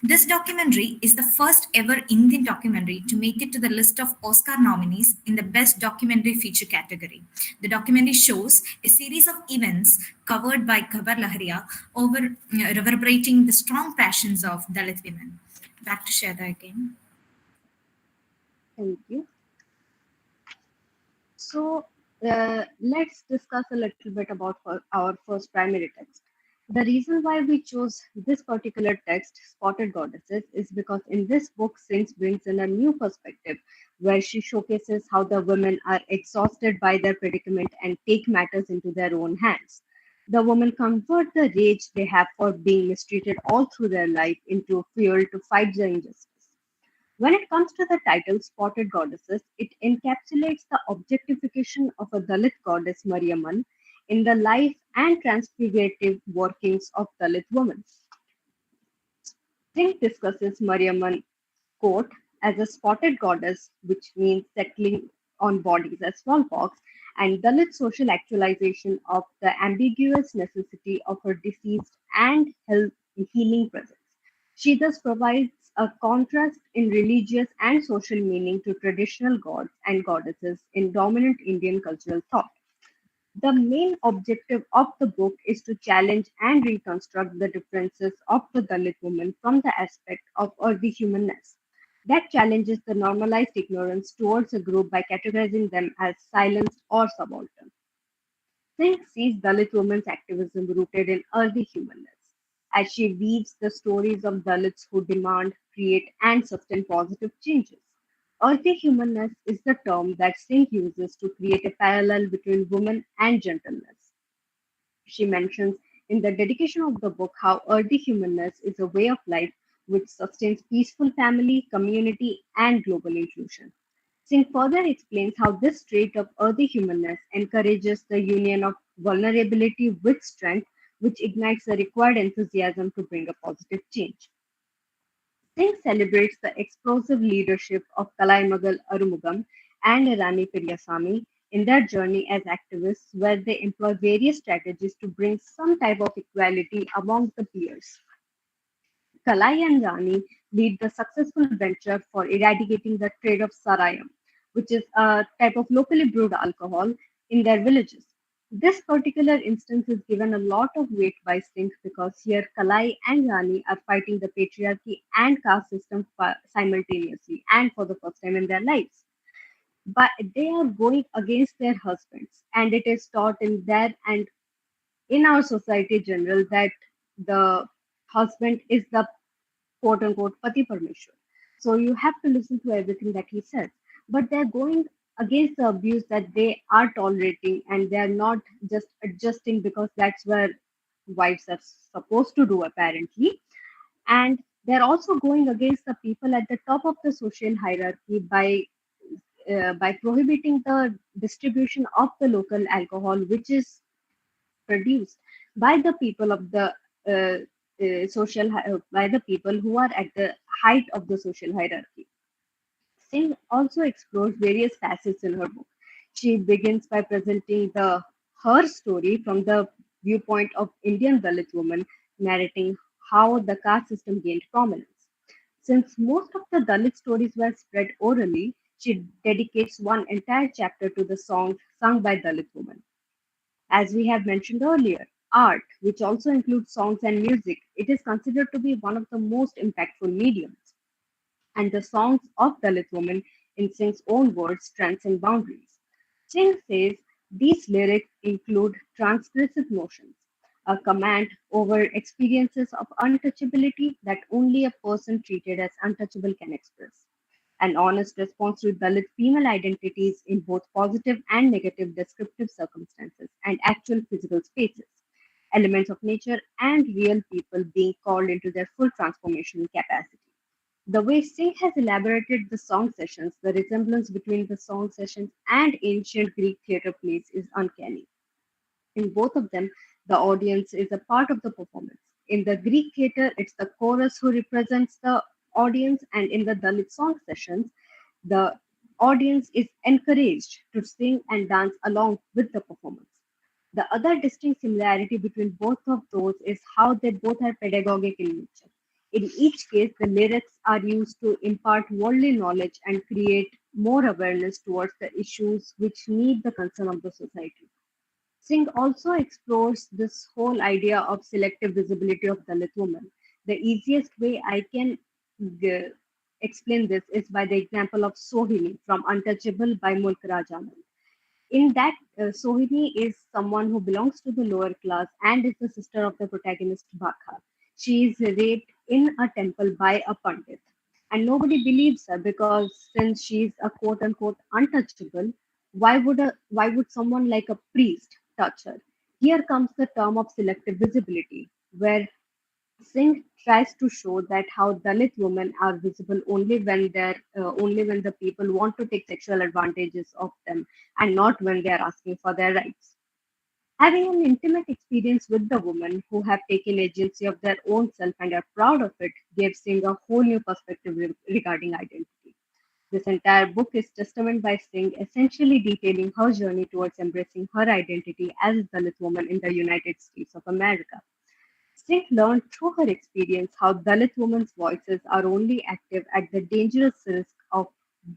This documentary is the first ever Indian documentary to make it to the list of Oscar nominees in the Best Documentary Feature category. The documentary shows a series of events covered by Kabar Lahariya reverberating the strong passions of Dalit women. Back to Sweta again. Thank you. So let's discuss a little bit about our first primary text. The reason why we chose this particular text, Spotted Goddesses, is because in this book, Sings brings in a new perspective where she showcases how the women are exhausted by their predicament and take matters into their own hands. The women convert the rage they have for being mistreated all through their life into fuel to fight the injustice. When it comes to the title Spotted Goddesses, it encapsulates the objectification of a Dalit goddess Mariamman in the life and transfigurative workings of Dalit women. Singh discusses Mariamman, quote, as a spotted goddess, which means settling on bodies as smallpox, and Dalit social actualization of the ambiguous necessity of her deceased and healing presence. She thus provides a contrast in religious and social meaning to traditional gods and goddesses in dominant Indian cultural thought. The main objective of the book is to challenge and reconstruct the differences of the Dalit woman from the aspect of earthy humanness that challenges the normalized ignorance towards a group by categorizing them as silenced or subaltern. Singh sees Dalit women's activism rooted in earthy humanness, as she weaves the stories of Dalits who demand, create, and sustain positive changes. Earthy humanness is the term that Singh uses to create a parallel between woman and gentleness. She mentions in the dedication of the book how earthy humanness is a way of life which sustains peaceful family, community, and global inclusion. Singh further explains how this trait of earthy humanness encourages the union of vulnerability with strength, which ignites the required enthusiasm to bring a positive change. Singh celebrates the explosive leadership of Kalaimagal Arumugam and Rani Peryasamy in their journey as activists, where they employ various strategies to bring some type of equality among the peers. Kalai and Rani lead the successful venture for eradicating the trade of sarayam, which is a type of locally brewed alcohol in their villages. This particular instance is given a lot of weight by Singh because here Kalai and Rani are fighting the patriarchy and caste system simultaneously and for the first time in their lives. But they are going against their husbands, and it is taught in their and in our society general that the husband is the quote unquote Pati Parmeshwar. So you have to listen to everything that he says. But they're going against the abuse that they are tolerating and they're not just adjusting because that's where wives are supposed to do apparently. And they're also going against the people at the top of the social hierarchy by prohibiting the distribution of the local alcohol, which is produced by the people of the by the people who are at the height of the social hierarchy. Singh also explores various facets in her book. She begins by presenting the her story from the viewpoint of Indian Dalit woman, narrating how the caste system gained prominence. Since most of the Dalit stories were spread orally, she dedicates one entire chapter to the songs sung by Dalit women. As we have mentioned earlier, art, which also includes songs and music, it is considered to be one of the most impactful mediums. And the songs of Dalit women, in Singh's own words, transcend boundaries. Singh says these lyrics include transgressive notions, a command over experiences of untouchability that only a person treated as untouchable can express, an honest response to Dalit female identities in both positive and negative descriptive circumstances and actual physical spaces, elements of nature and real people being called into their full transformational capacity. The way Singh has elaborated the song sessions, the resemblance between the song sessions and ancient Greek theatre plays is uncanny. In both of them, the audience is a part of the performance. In the Greek theatre, it's the chorus who represents the audience, and in the Dalit song sessions, the audience is encouraged to sing and dance along with the performance. The other distinct similarity between both of those is how they both are pedagogic in nature. In each case, the lyrics are used to impart worldly knowledge and create more awareness towards the issues which need the concern of the society. Singh also explores this whole idea of selective visibility of Dalit women. The easiest way I can g- explain this is by the example of Sohini from Untouchable by Mulk Raj Anand. In that, Sohini is someone who belongs to the lower class and is the sister of the protagonist Bakha. She is raped in a temple by a pandit, and nobody believes her because since she's a quote unquote untouchable, why would someone like a priest touch her? Here comes the term of selective visibility, where Singh tries to show that how Dalit women are visible only when the people want to take sexual advantages of them and not when they are asking for their rights. Having an intimate experience with the women who have taken agency of their own self and are proud of it gives Singh a whole new perspective regarding identity. This entire book is testament by Singh, essentially detailing her journey towards embracing her identity as a Dalit woman in the United States of America. Singh learned through her experience how Dalit women's voices are only active at the dangerous risk of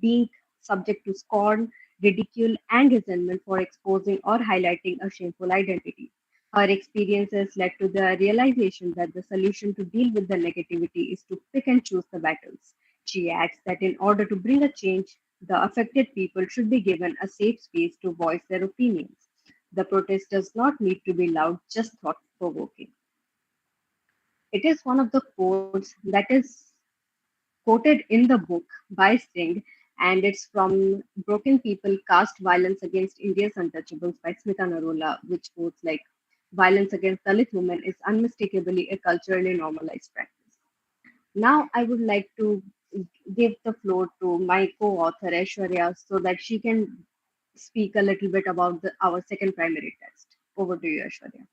being subject to scorn, ridicule, and resentment for exposing or highlighting a shameful identity. Her experiences led to the realization that the solution to deal with the negativity is to pick and choose the battles. She adds that in order to bring a change, the affected people should be given a safe space to voice their opinions. The protest does not need to be loud, just thought provoking. It is one of the quotes that is quoted in the book by Singh, and it's from Broken People Caste Violence Against India's Untouchables by Smita Narula, which quotes like violence against Dalit women is unmistakably a culturally normalized practice. Now, I would like to give the floor to my co author Aishwarya so that she can speak a little bit about our second primary text. Over to you, Aishwarya.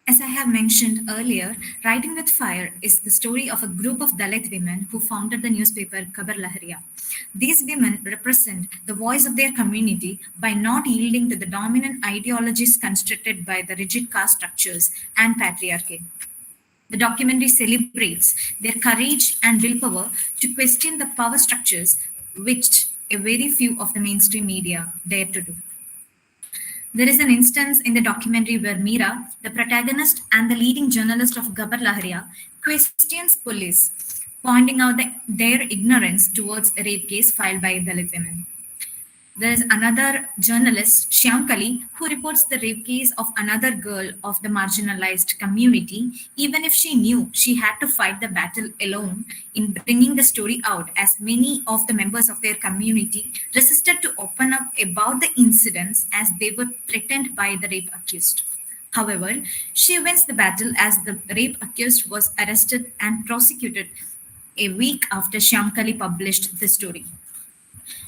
As I have mentioned earlier, Writing with Fire is the story of a group of Dalit women who founded the newspaper Khabar Lahariya. These women represent the voice of their community by not yielding to the dominant ideologies constructed by the rigid caste structures and patriarchy. The documentary celebrates their courage and willpower to question the power structures which a very few of the mainstream media dare to do. There is an instance in the documentary where Meera, the protagonist and the leading journalist of Gabar Lahariya, questions police, pointing out their ignorance towards a rape case filed by Dalit women. There is another journalist, Shyamkali, who reports the rape case of another girl of the marginalized community, even if she knew she had to fight the battle alone in bringing the story out, as many of the members of their community resisted to open up about the incidents as they were threatened by the rape accused. However, she wins the battle as the rape accused was arrested and prosecuted a week after Shyamkali published the story.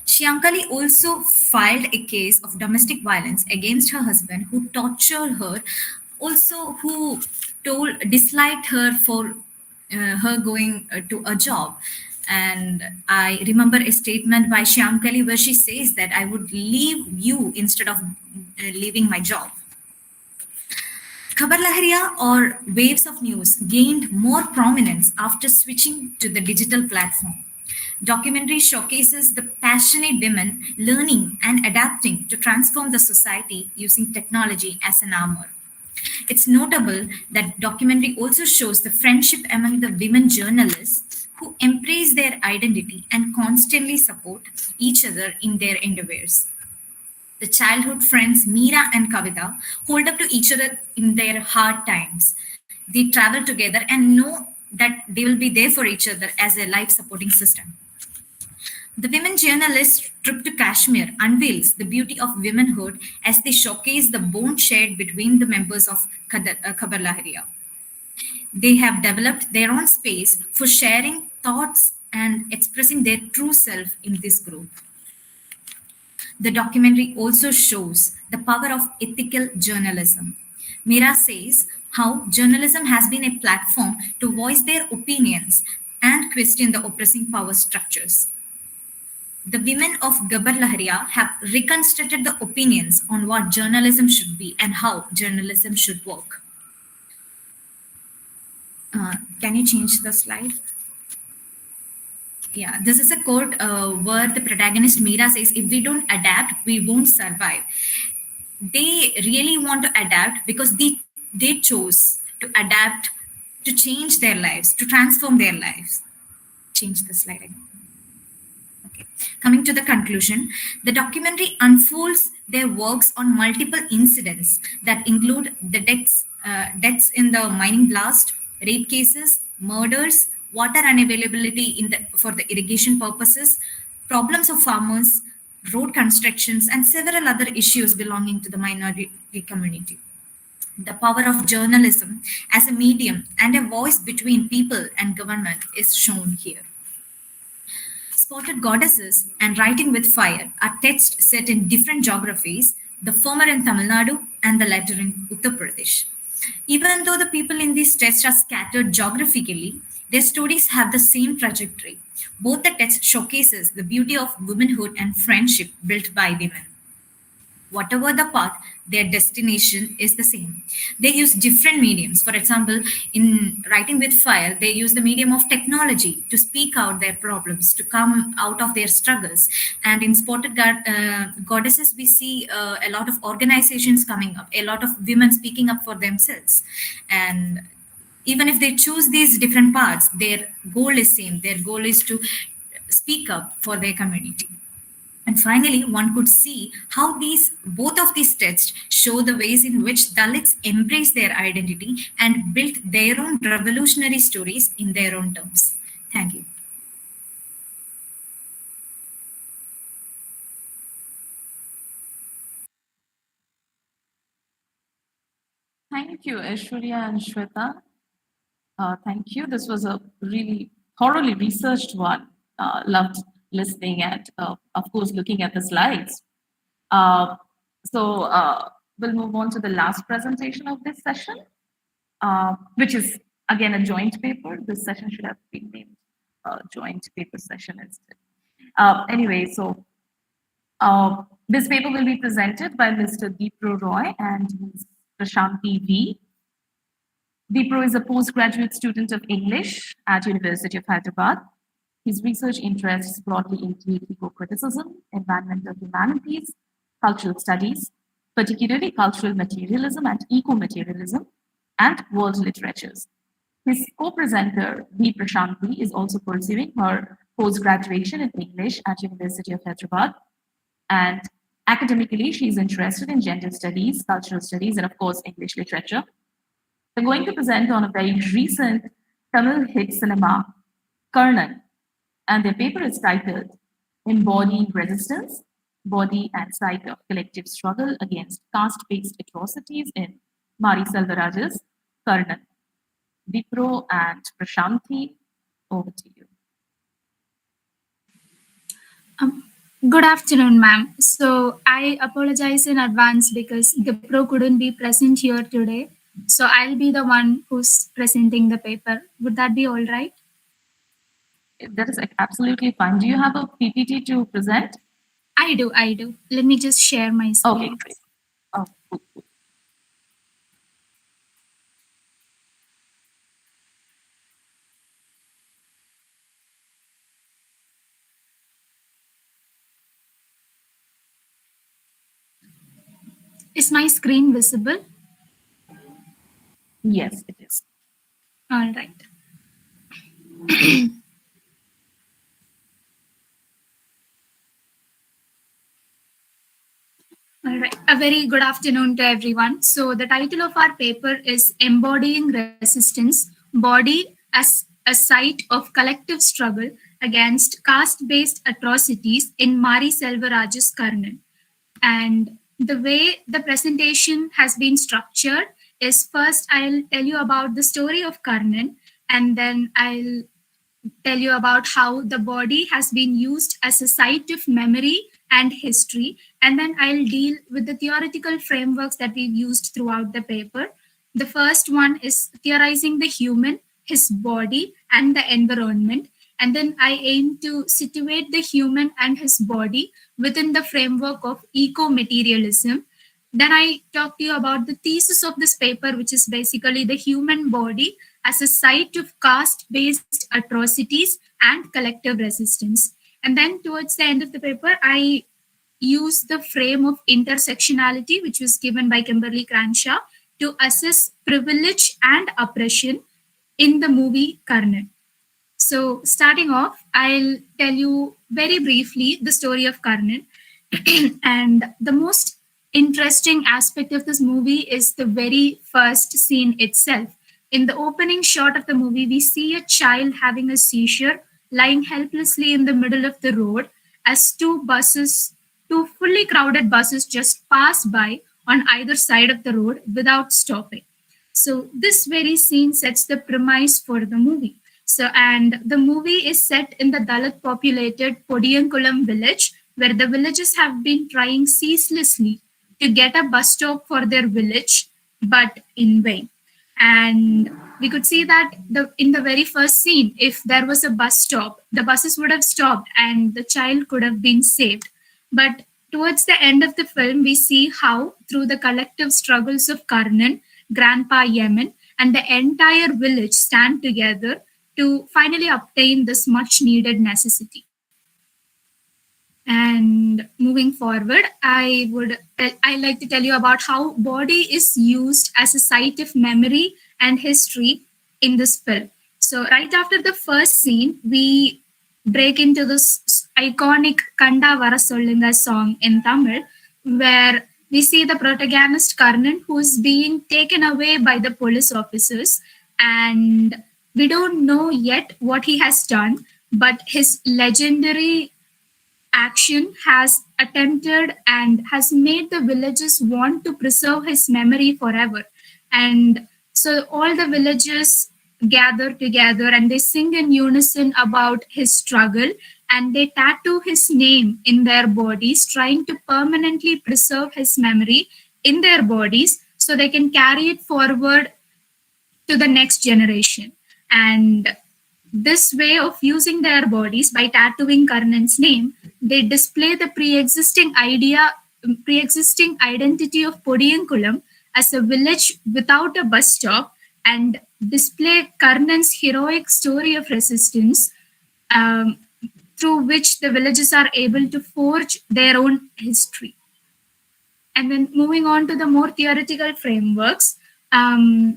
Shyamkali also filed a case of domestic violence against her husband, who tortured her, also who disliked her for her going to a job. And I remember a statement by Shyamkali where she says that I would leave you instead of leaving my job. Khabar Lahariya, or Waves of News, gained more prominence after switching to the digital platform. Documentary showcases the passionate women learning and adapting to transform the society using technology as an armor. It's notable that documentary also shows the friendship among the women journalists who embrace their identity and constantly support each other in their endeavors. The childhood friends Meera and Kavita hold up to each other in their hard times. They travel together and know that they will be there for each other as a life supporting system. The women journalists' trip to Kashmir unveils the beauty of womanhood as they showcase the bond shared between the members of Khabar Lahariya. They have developed their own space for sharing thoughts and expressing their true self in this group. The documentary also shows the power of ethical journalism. Meera says how journalism has been a platform to voice their opinions and question the oppressing power structures. The women of Gabar Lahariya have reconstructed the opinions on what journalism should be and how journalism should work. Can you change the slide? Yeah, this is a quote where the protagonist Meera says, if we don't adapt, we won't survive. They really want to adapt because they chose to adapt, to change their lives, to transform their lives. Change the slide again. Coming to the conclusion, the documentary unfolds their works on multiple incidents that include the deaths in the mining blast, rape cases, murders, water unavailability for the irrigation purposes, problems of farmers, road constructions, and several other issues belonging to the minority community. The power of journalism as a medium and a voice between people and government is shown here. Spotted Goddesses and Writing with Fire are texts set in different geographies, the former in Tamil Nadu and the latter in Uttar Pradesh. Even though the people in these texts are scattered geographically, their stories have the same trajectory. Both the texts showcases the beauty of womanhood and friendship built by women. Whatever the path, their destination is the same. They use different mediums. For example, in writing with fire, they use the medium of technology to speak out their problems, to come out of their struggles. And in Goddesses, we see a lot of organizations coming up, a lot of women speaking up for themselves. And even if they choose these different paths, their goal is same. Their goal is to speak up for their community. And finally, one could see how these both of these texts show the ways in which Dalits embrace their identity and built their own revolutionary stories in their own terms. Thank you. Thank you, Aiswarya and Sweta. Thank you. This was a really thoroughly researched one. Loved listening and, of course, looking at the slides. So we'll move on to the last presentation of this session, which is again a joint paper. This session should have been named joint paper session instead. Anyway, so this paper will be presented by Mr. Dipro Roy and Ms. Prashanthie V. Dipro is a postgraduate student of English at University of Hyderabad. His research interests broadly include eco-criticism, environmental humanities, cultural studies, particularly cultural materialism and eco-materialism, and world literatures. His co-presenter, B. Prashanthie, is also pursuing her post-graduation in English at University of Hyderabad. And academically, she is interested in gender studies, cultural studies, and of course, English literature. They're going to present on a very recent Tamil hit cinema, Karnan, and their paper is titled Embodying Resistance, Body and Psyche of Collective Struggle Against Caste-based Atrocities in Mari Selvaraj's Karnan. Dipro and Prashanthie, over to you. Good afternoon, ma'am. So I apologize in advance because Dipro couldn't be present here today. So I'll be the one who's presenting the paper. Would that be all right? That is absolutely fine. Do you have a PPT to present? I do. Let me just share my screen. Okay, great. Oh, cool. Is my screen visible? Yes, it is. All right. All right. A very good afternoon to everyone. So the title of our paper is Embodying Resistance, Body as a Site of Collective Struggle Against Caste-based Atrocities in Mari Selvaraj's Karnan. And the way the presentation has been structured is first I'll tell you about the story of Karnan, and then I'll tell you about how the body has been used as a site of memory and history, and then I'll deal with the theoretical frameworks that we've used throughout the paper. The first one is theorizing the human, his body, and the environment. And then I aim to situate the human and his body within the framework of eco-materialism. Then I talk to you about the thesis of this paper, which is basically the human body as a site of caste-based atrocities and collective resistance. And then towards the end of the paper, I use the frame of intersectionality, which was given by Kimberly Cranshaw, to assess privilege and oppression in the movie Karnan. So starting off, I'll tell you very briefly the story of Karnan. And the most interesting aspect of this movie is the very first scene itself. In the opening shot of the movie, we see a child having a seizure, lying helplessly in the middle of the road as two fully crowded buses just pass by on either side of the road without stopping. So this very scene sets the premise for the movie. So, and the movie is set in the Dalit populated Podiyankulam village, where the villagers have been trying ceaselessly to get a bus stop for their village, but in vain. And we could see that in the very first scene, if there was a bus stop, the buses would have stopped and the child could have been saved. But towards the end of the film, we see how, through the collective struggles of Karnan, Grandpa Yemen, and the entire village stand together to finally obtain this much needed necessity. And moving forward, I like to tell you about how body is used as a site of memory and history in this film. So right after the first scene, we break into this iconic Kanda Vara Sollunga song in Tamil, where we see the protagonist Karnan, who is being taken away by the police officers, and we don't know yet what he has done, but his legendary action has attempted and has made the villagers want to preserve his memory forever. And so all the villagers gather together and they sing in unison about his struggle, and they tattoo his name in their bodies, trying to permanently preserve his memory in their bodies so they can carry it forward to the next generation. And this way of using their bodies by tattooing Karnan's name, they display the pre-existing identity of Podiyankulam as a village without a bus stop, and display Karnan's heroic story of resistance, through which the villagers are able to forge their own history. And then moving on to the more theoretical frameworks, I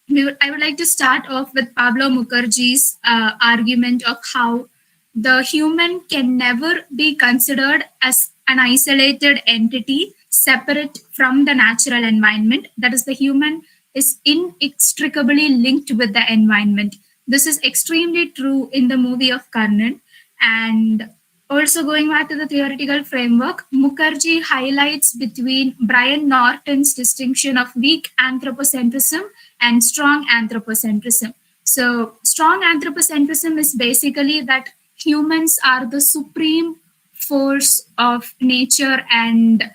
would like to start off with Pablo Mukherjee's argument of how the human can never be considered as an isolated entity separate from the natural environment. That is, the human is inextricably linked with the environment. This is extremely true in the movie of Karnan. And also going back to the theoretical framework, Mukherjee highlights between Brian Norton's distinction of weak anthropocentrism and strong anthropocentrism. So strong anthropocentrism is basically that humans are the supreme force of nature, and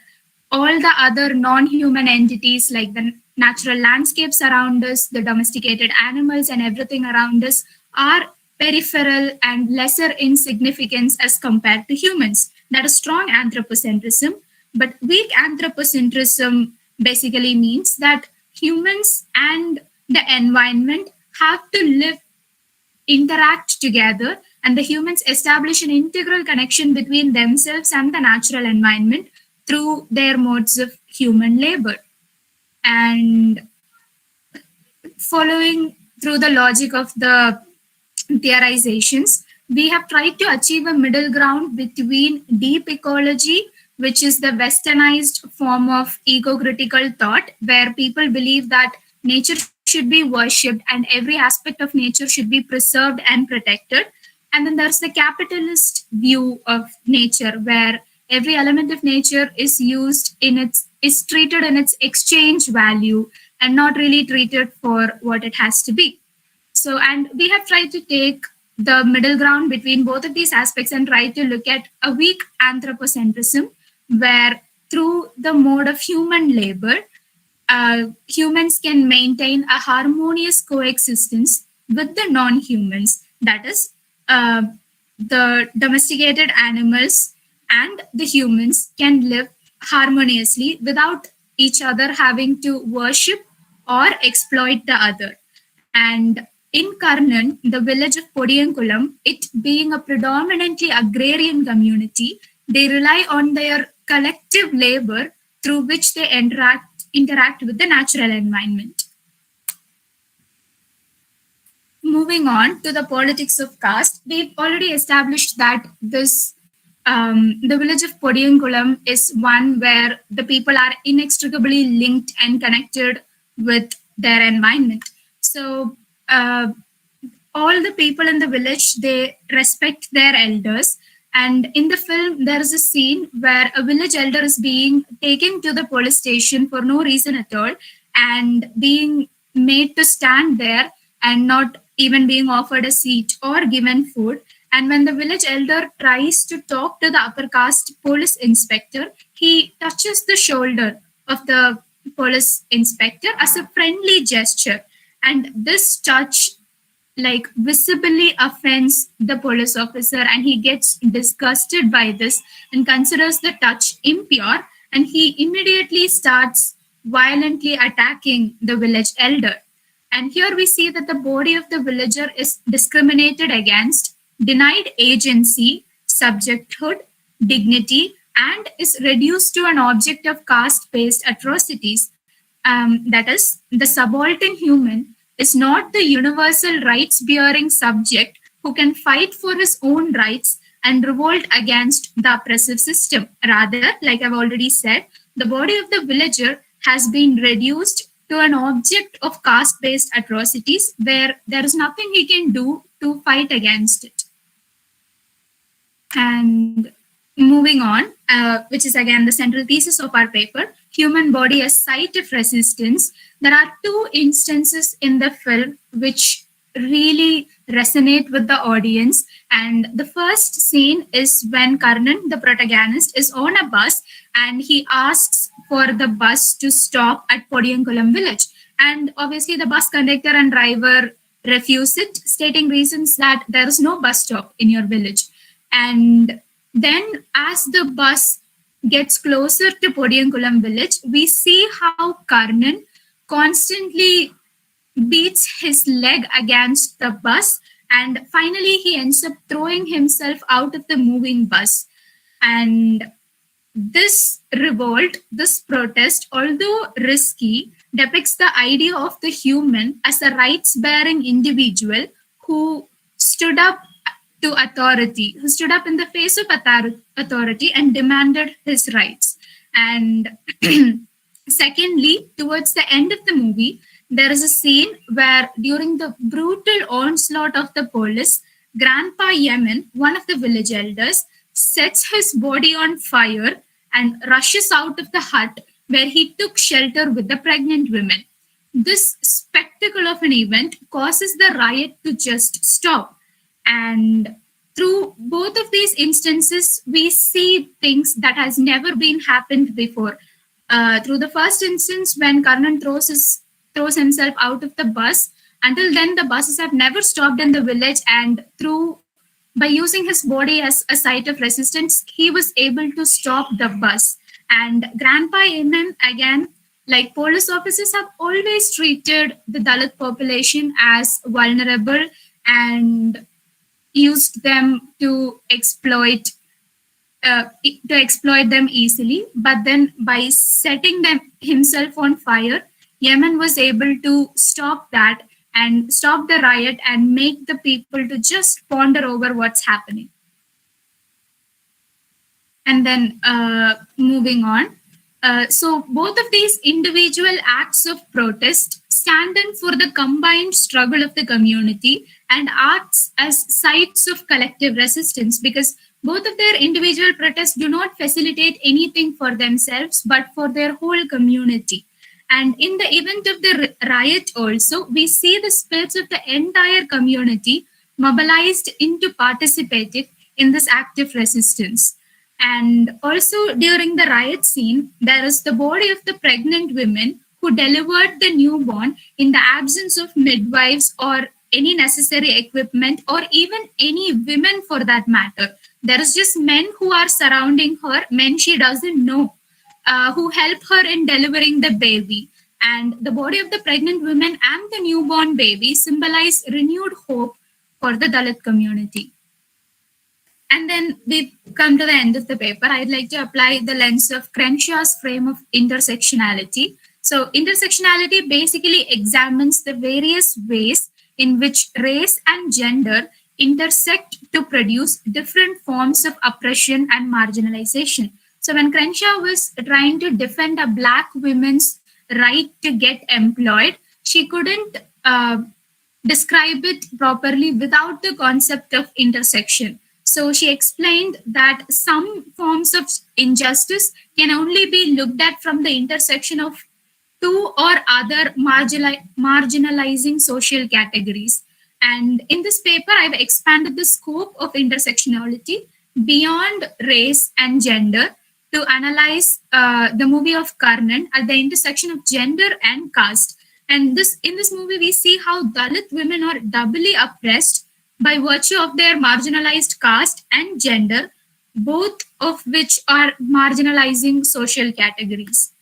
all the other non-human entities like the natural landscapes around us, the domesticated animals and everything around us are peripheral and lesser in significance as compared to humans. That is strong anthropocentrism. But weak anthropocentrism basically means that humans and the environment have to interact together, and the humans establish an integral connection between themselves and the natural environment through their modes of human labor. And following through the logic of the theorizations, we have tried to achieve a middle ground between deep ecology, which is the westernized form of ego-critical thought, where people believe that nature should be worshipped and every aspect of nature should be preserved and protected. And then there's the capitalist view of nature, where every element of nature is treated in its exchange value and not really treated for what it has to be. So, and we have tried to take the middle ground between both of these aspects and try to look at a weak anthropocentrism, where through the mode of human labor, humans can maintain a harmonious coexistence with the non-humans. That is, the domesticated animals and the humans can live harmoniously without each other having to worship or exploit the other. And in Karnan, the village of Podiyankulam, it being a predominantly agrarian community, they rely on their collective labor through which they interact with the natural environment. Moving on to the politics of caste, we've already established that this the village of Podiyankulam is one where the people are inextricably linked and connected with their environment. So all the people in the village, they respect their elders. And in the film, there is a scene where a village elder is being taken to the police station for no reason at all and being made to stand there and not even being offered a seat or given food. And when the village elder tries to talk to the upper caste police inspector, he touches the shoulder of the police inspector as a friendly gesture. And this touch like visibly offends the police officer, and he gets disgusted by this and considers the touch impure, and he immediately starts violently attacking the village elder. And here we see that the body of the villager is discriminated against, denied agency, subjecthood, dignity, and is reduced to an object of caste-based atrocities. That is, the subaltern human is not the universal rights-bearing subject who can fight for his own rights and revolt against the oppressive system. Rather, like I've already said, the body of the villager has been reduced to an object of caste-based atrocities where there is nothing he can do to fight against it. And moving on, which is again the central thesis of our paper, human body as site of resistance. There are two instances in the film which really resonate with the audience. And the first scene is when Karnan, the protagonist, is on a bus and he asks for the bus to stop at Podiyankulam village. And obviously the bus conductor and driver refuse it, stating reasons that there is no bus stop in your village. And then as the bus gets closer to Podiyankulam village, we see how Karnan constantly beats his leg against the bus, and finally he ends up throwing himself out of the moving bus. And this revolt, this protest, although risky, depicts the idea of the human as a rights-bearing individual who stood up to authority, who stood up in the face of authority and demanded his rights. And secondly, towards the end of the movie, there is a scene where during the brutal onslaught of the police, Grandpa Yemen, one of the village elders, sets his body on fire and rushes out of the hut where he took shelter with the pregnant women. This spectacle of an event causes the riot to just stop. And through both of these instances, we see things that has never been happened before. Through the first instance, when Karnan throws himself out of the bus, until then the buses have never stopped in the village, and by using his body as a site of resistance, he was able to stop the bus. And Grandpa Yemen, again, like police officers have always treated the Dalit population as vulnerable and used them to exploit them easily. But then by setting himself on fire, Yemen was able to stop that and stop the riot and make the people to just ponder over what's happening. And then moving on. So both of these individual acts of protest stand in for the combined struggle of the community and acts as sites of collective resistance, because both of their individual protests do not facilitate anything for themselves, but for their whole community. And in the event of the riot also, we see the spirits of the entire community mobilized into participating in this active resistance. And also during the riot scene, there is the body of the pregnant women who delivered the newborn in the absence of midwives or any necessary equipment, or even any women for that matter. There is just men who are surrounding her, men she doesn't know, who help her in delivering the baby. And the body of the pregnant women and the newborn baby symbolize renewed hope for the Dalit community. And then we come to the end of the paper. I'd like to apply the lens of Crenshaw's frame of intersectionality. So intersectionality basically examines the various ways in which race and gender intersect to produce different forms of oppression and marginalization. So when Crenshaw was trying to defend a Black woman's right to get employed, she couldn't describe it properly without the concept of intersection. So she explained that some forms of injustice can only be looked at from the intersection of two or other marginalizing social categories. And in this paper, I've expanded the scope of intersectionality beyond race and gender to analyze the movie of Karnan at the intersection of gender and caste. And in this movie, we see how Dalit women are doubly oppressed by virtue of their marginalized caste and gender, both of which are marginalizing social categories.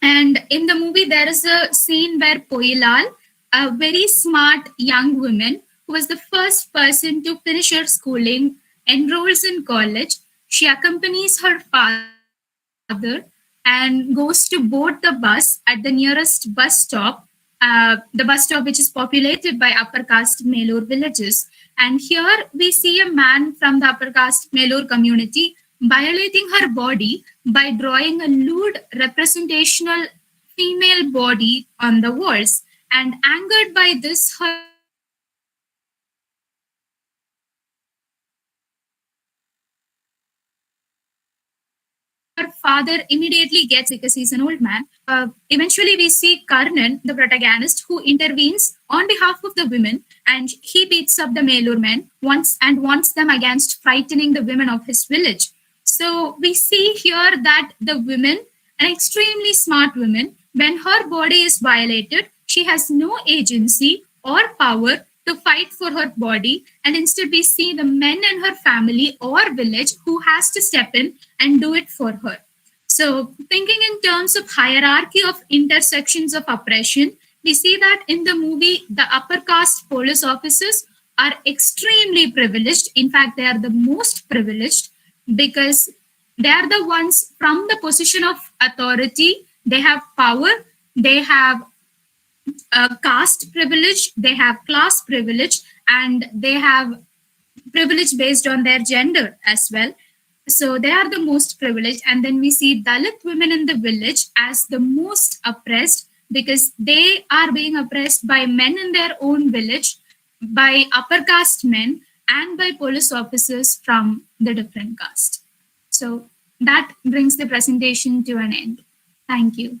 And in the movie, there is a scene where Poilal, a very smart young woman who was the first person to finish her schooling, enrolls in college. She accompanies her father and goes to board the bus at the nearest bus stop, the bus stop which is populated by upper caste Melur villages. And here we see a man from the upper caste Melur community violating her body by drawing a lewd representational female body on the walls. And angered by this, her father immediately gets because he's an old man. Eventually, we see Karnan, the protagonist, who intervenes on behalf of the women, and he beats up the Melur men warns them against frightening the women of his village. So we see here that the women, an extremely smart woman, when her body is violated, she has no agency or power to fight for her body, and instead we see the men in her family or village who has to step in and do it for her. So, thinking in terms of hierarchy of intersections of oppression, we see that in the movie, the upper caste police officers are extremely privileged. In fact, they are the most privileged because they are the ones from the position of authority. They have power, they have caste privilege, they have class privilege, and they have privilege based on their gender as well. So they are the most privileged. And then we see Dalit women in the village as the most oppressed because they are being oppressed by men in their own village, by upper caste men, and by police officers from the different caste. So that brings the presentation to an end. Thank you.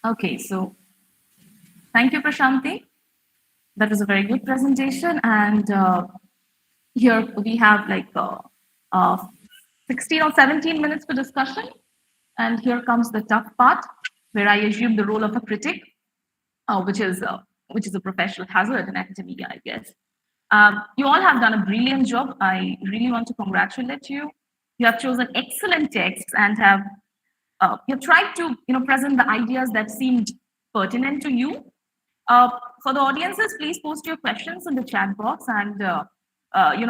Okay, so thank you, Prashanthie. That was a very good presentation. And here we have like 16 or 17 minutes for discussion. And here comes the tough part, where I assume the role of a critic, which is a professional hazard in academia, I guess. You all have done a brilliant job. I really want to congratulate you. You have chosen excellent texts and have you've tried to present the ideas that seemed pertinent to you. For the audiences, please post your questions in the chat box, and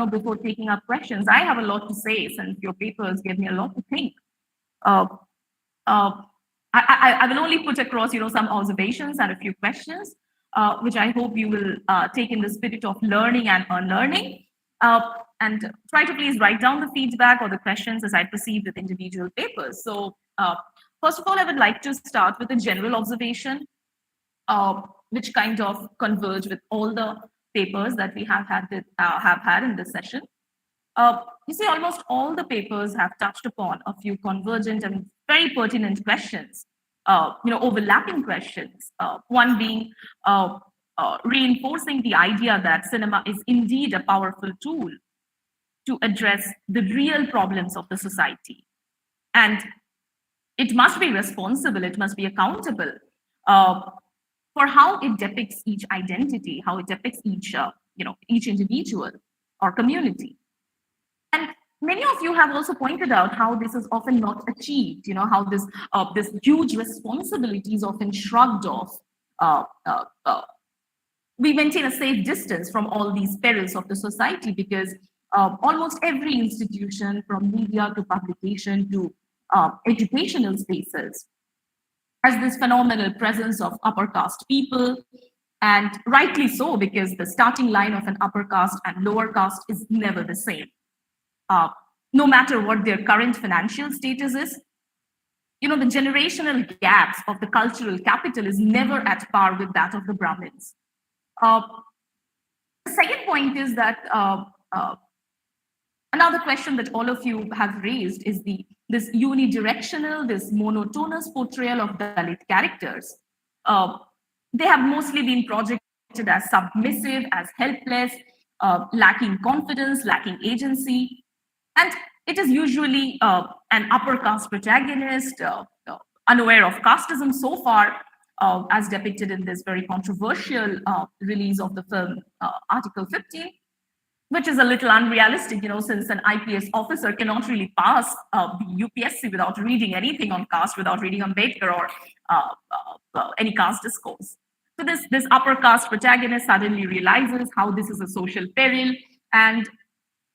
before taking up questions, I have a lot to say since your papers gave me a lot to think. Uh, I will only put across some observations and a few questions, which I hope you will take in the spirit of learning and unlearning. And try to please write down the feedback or the questions as I proceed with individual papers. So first of all, I would like to start with a general observation, which kind of converge with all the papers that we have had in this session. You see, almost all the papers have touched upon a few convergent and very pertinent questions, overlapping questions. One being reinforcing the idea that cinema is indeed a powerful tool to address the real problems of the society. And it must be responsible, it must be accountable for how it depicts each identity, how it depicts each individual or community. And many of you have also pointed out how this is often not achieved, how this huge responsibility is often shrugged off. We maintain a safe distance from all these perils of the society because almost every institution, from media to publication to educational spaces, has this phenomenal presence of upper caste people, and rightly so, because the starting line of an upper caste and lower caste is never the same. No matter what their current financial status is, the generational gaps of the cultural capital is never at par with that of the Brahmins. The second point is that another question that all of you have raised is this unidirectional, this monotonous portrayal of Dalit characters. They have mostly been projected as submissive, as helpless, lacking confidence, lacking agency. And it is usually an upper caste protagonist, unaware of casteism so far, as depicted in this very controversial release of the film Article 15, which is a little unrealistic, since an IPS officer cannot really pass the UPSC without reading anything on caste, without reading Ambedkar or any caste discourse. So this upper caste protagonist suddenly realizes how this is a social peril and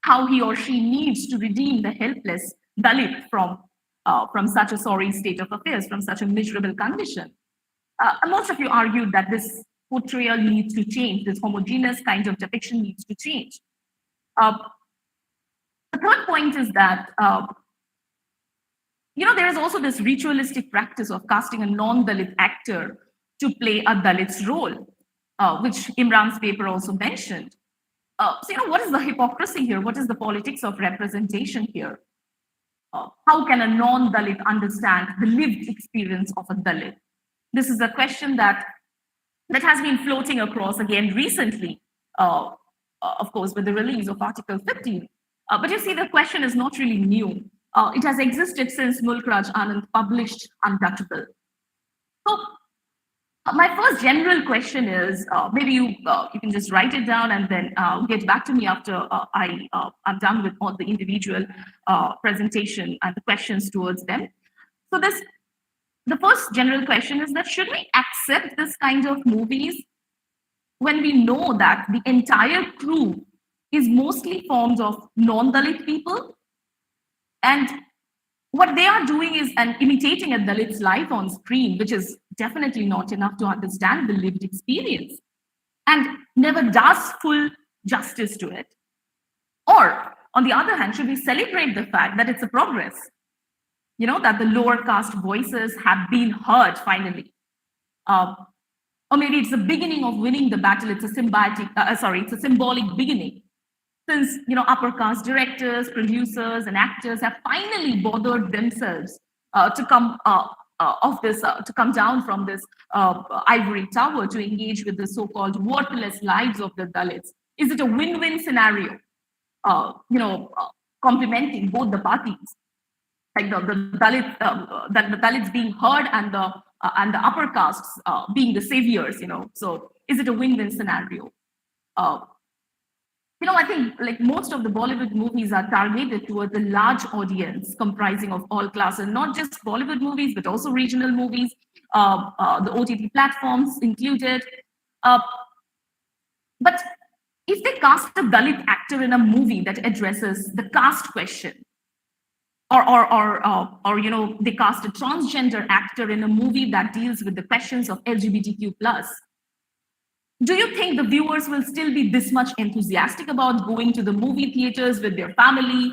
how he or she needs to redeem the helpless Dalit from such a sorry state of affairs, from such a miserable condition. Most of you argued that this portrayal needs to change, this homogeneous kind of depiction needs to change. The third point is that, there is also this ritualistic practice of casting a non-Dalit actor to play a Dalit's role, which Imran's paper also mentioned. So, what is the hypocrisy here? What is the politics of representation here? How can a non-Dalit understand the lived experience of a Dalit? This is a question that has been floating across again recently, of course, with the release of Article 15. But you see, the question is not really new. It has existed since Mulk Raj Anand published Untouchable. So, my first general question is, maybe you can just write it down and then get back to me after I'm done with all the individual presentation and the questions towards them. So the first general question is that should we accept this kind of movies when we know that the entire crew is mostly formed of non-Dalit people? And what they are doing is imitating a Dalit's life on screen, which is definitely not enough to understand the lived experience and never does full justice to it. Or, on the other hand, should we celebrate the fact that it's a progress? That the lower caste voices have been heard finally. Or maybe it's the beginning of winning the battle. It's a symbolic beginning. Since upper caste directors, producers, and actors have finally bothered themselves to come down from this ivory tower to engage with the so-called worthless lives of the Dalits. Is it a win-win scenario? Complementing both the parties, like the Dalits being heard and the upper castes being the saviors. So is it a win-win scenario? I think like most of the Bollywood movies are targeted towards a large audience comprising of all classes, not just Bollywood movies, but also regional movies, the OTT platforms included. But if they cast a Dalit actor in a movie that addresses the caste question, or they cast a transgender actor in a movie that deals with the questions of LGBTQ+, do you think the viewers will still be this much enthusiastic about going to the movie theaters with their family?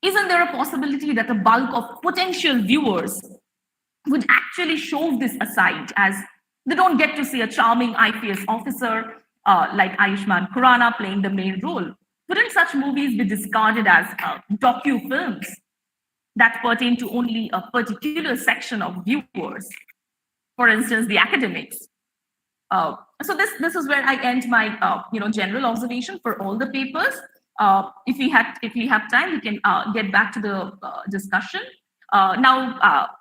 Isn't there a possibility that the bulk of potential viewers would actually shove this aside, as they don't get to see a charming IPS officer like Ayushmann Khurrana playing the main role? Wouldn't such movies be discarded as docu-films that pertain to only a particular section of viewers? For instance, the academics. So this is where I end my general observation for all the papers. If we have time, we can get back to the discussion. Now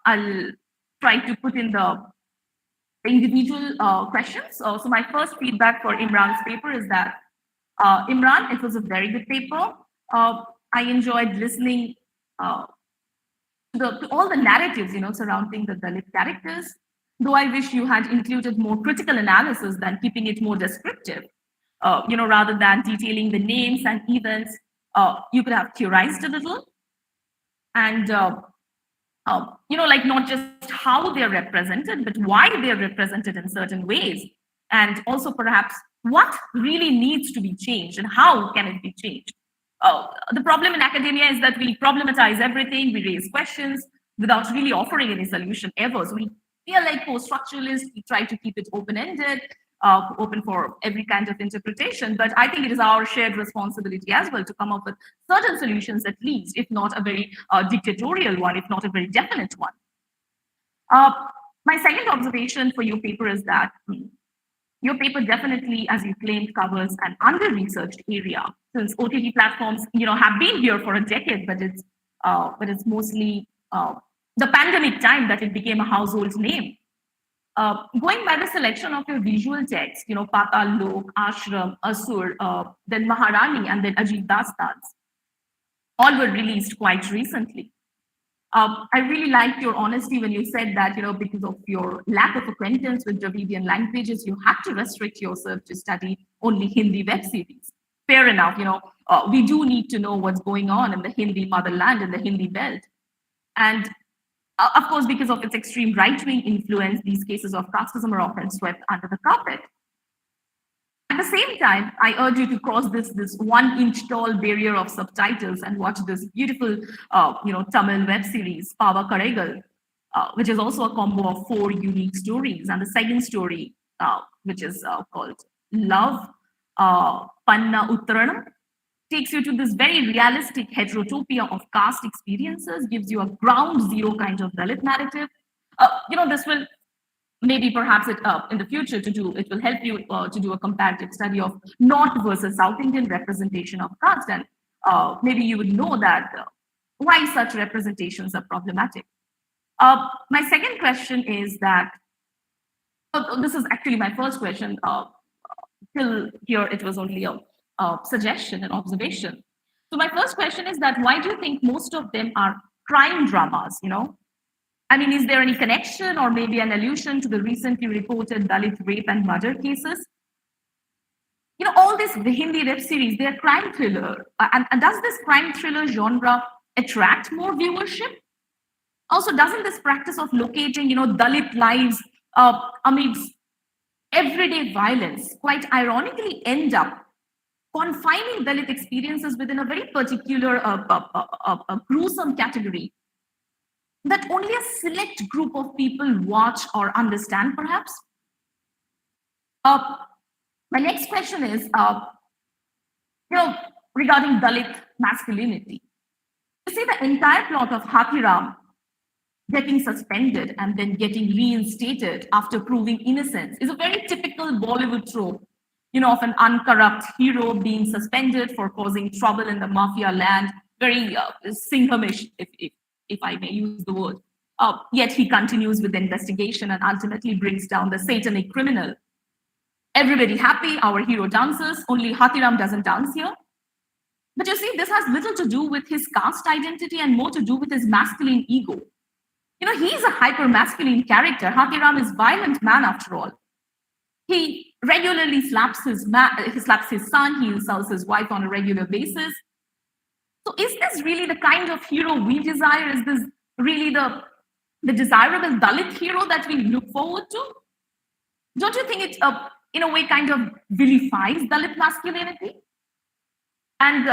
I'll try to put in the individual questions. So my first feedback for Imran's paper is that Imran, it was a very good paper. I enjoyed listening to all the narratives surrounding the Dalit characters. Though I wish you had included more critical analysis than keeping it more descriptive, rather than detailing the names and events, you could have theorized a little. And, like not just how they're represented, but why they're represented in certain ways. And also perhaps what really needs to be changed and how can it be changed. The problem in academia is that we problematize everything, we raise questions without really offering any solution ever. So we are like post-structuralists, we try to keep it open-ended, open for every kind of interpretation. But I think it is our shared responsibility as well to come up with certain solutions, at least, if not a very dictatorial one, if not a very definite one. My second observation for your paper is that your paper definitely, as you claimed, covers an under-researched area, since OTT platforms, have been here for a decade, but it's mostly the pandemic time that it became a household name. Going by the selection of your visual text, Patal Lok, Ashram, Asur, then Maharani, and then Ajit Dastans, all were released quite recently. I really liked your honesty when you said that, because of your lack of acquaintance with Dravidian languages, you had to restrict yourself to study only Hindi web series. Fair enough, we do need to know what's going on in the Hindi motherland, in the Hindi belt. And of course, because of its extreme right-wing influence, these cases of casteism are often swept under the carpet. At the same time, I urge you to cross this 1 inch tall barrier of subtitles and watch this beautiful, Tamil web series, Pava Karegal, which is also a combo of 4 unique stories. And the second story, which is called Love, Panna Uttaranam, takes you to this very realistic heterotopia of caste experiences, gives you a ground zero kind of Dalit narrative. This will maybe perhaps in the future it will help you to do a comparative study of North versus South Indian representation of caste, and maybe you would know that why such representations are problematic. My second question is that, this is actually my first question. Till here, it was only a suggestion and observation. So my first question is that why do you think most of them are crime dramas? I mean, is there any connection or maybe an allusion to the recently reported Dalit rape and murder cases? All these Hindi web series, they're crime thriller. And does this crime thriller genre attract more viewership? Also, doesn't this practice of locating, Dalit lives amidst everyday violence quite ironically end up confining Dalit experiences within a very particular gruesome category that only a select group of people watch or understand, perhaps? My next question is, regarding Dalit masculinity. You see, the entire plot of Hathiram getting suspended and then getting reinstated after proving innocence is a very typical Bollywood trope, of an uncorrupt hero being suspended for causing trouble in the mafia land, very Singhamish, if I may use the word. Yet he continues with the investigation and ultimately brings down the satanic criminal. Everybody happy, our hero dances, only Hathiram doesn't dance here. But you see, this has little to do with his caste identity and more to do with his masculine ego. He's a hyper-masculine character. Hathiram is a violent man after all. He regularly slaps his son, he insults his wife on a regular basis. So is this really the kind of hero we desire? Is this really the desirable Dalit hero that we look forward to? Don't you think it, in a way, kind of vilifies Dalit masculinity? And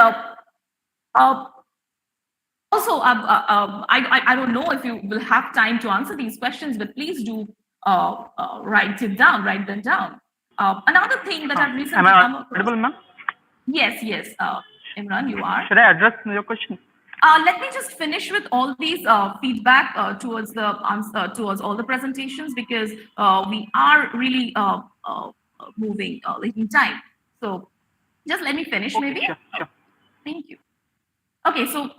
also, I don't know if you will have time to answer these questions, but please do write them down. Another thing that I've recently come across. Audible, ma'am? Yes, Imran, you are. Should I address your question? Let me just finish with all these feedback towards all the presentations, because we are really moving late in time. So just let me finish, Okay, maybe. Sure. Thank you. Okay, so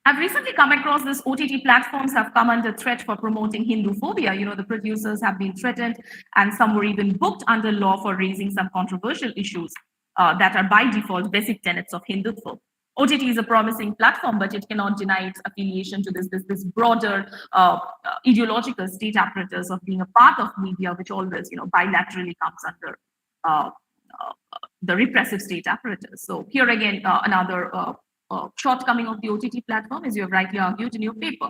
I've recently come across this OTT platforms have come under threat for promoting Hindu phobia. The producers have been threatened, and some were even booked under law for raising some controversial issues that are by default basic tenets of Hindutva. OTT is a promising platform, but it cannot deny its affiliation to this broader ideological state apparatus of being a part of media, which always, bilaterally comes under the repressive state apparatus. So here again, another shortcoming of the OTT platform, as you have rightly argued in your paper.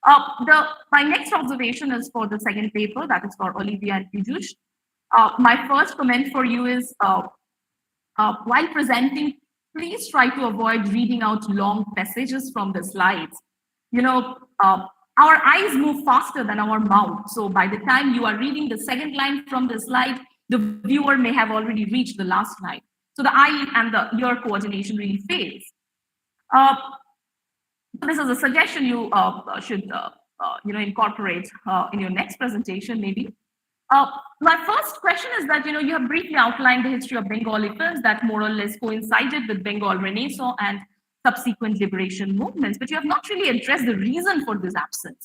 My next observation is for the second paper, that is for Olivia and Pijush. My first comment for you is, while presenting, please try to avoid reading out long passages from the slides. Our eyes move faster than our mouth. So by the time you are reading the second line from the slide, the viewer may have already reached the last line. So the eye and the ear coordination really fails. This is a suggestion you should incorporate in your next presentation, maybe. Uh, my first question is that, you have briefly outlined the history of Bengali films that more or less coincided with Bengal Renaissance and subsequent liberation movements, but you have not really addressed the reason for this absence.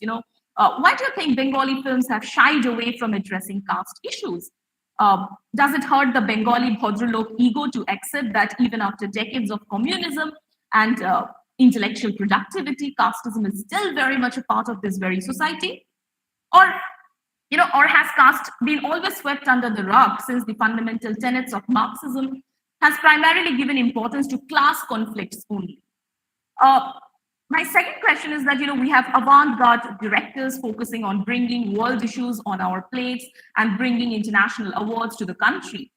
Why do you think Bengali films have shied away from addressing caste issues? Does it hurt the Bengali Bhadralok ego to accept that even after decades of communism and intellectual productivity, casteism is still very much a part of this very society? Or has caste been always swept under the rug since the fundamental tenets of Marxism has primarily given importance to class conflicts only? Uh, my second question is that, we have avant-garde directors focusing on bringing world issues on our plates and bringing international awards to the country.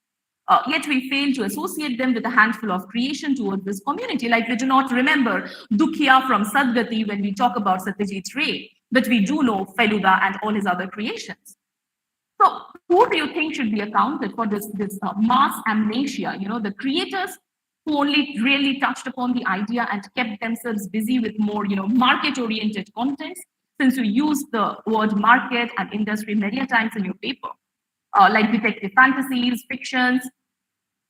Yet we fail to associate them with a handful of creation towards this community. Like we do not remember Dukhiya from Sadgati when we talk about Satyajit Ray, but we do know Feluda and all his other creations. So who do you think should be accounted for this mass amnesia? The creators who only really touched upon the idea and kept themselves busy with more, market-oriented contents, since you use the word market and industry many times in your paper, like detective fantasies, fictions,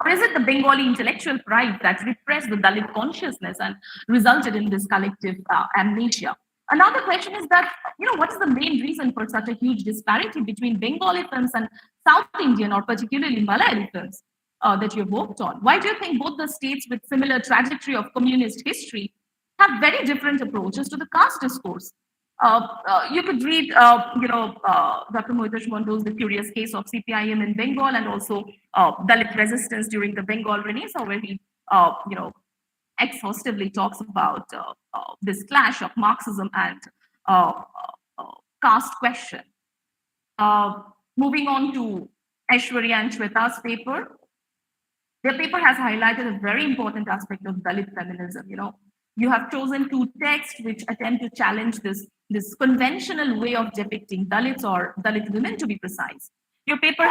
or is it the Bengali intellectual pride that repressed the Dalit consciousness and resulted in this collective amnesia? Another question is that, what is the main reason for such a huge disparity between Bengali films and South Indian or particularly Malayali films that you've worked on? Why do you think both the states with similar trajectory of communist history have very different approaches to the caste discourse? You could read, Dr. Mohitesh Mondol's The Curious Case of CPIM in Bengal and also Dalit Resistance during the Bengal Renaissance, where he, exhaustively talks about this clash of Marxism and caste question. Moving on to Aiswarya and Sweta's paper, their paper has highlighted a very important aspect of Dalit feminism. You have chosen two texts which attempt to challenge this conventional way of depicting Dalits or Dalit women, to be precise. Your paper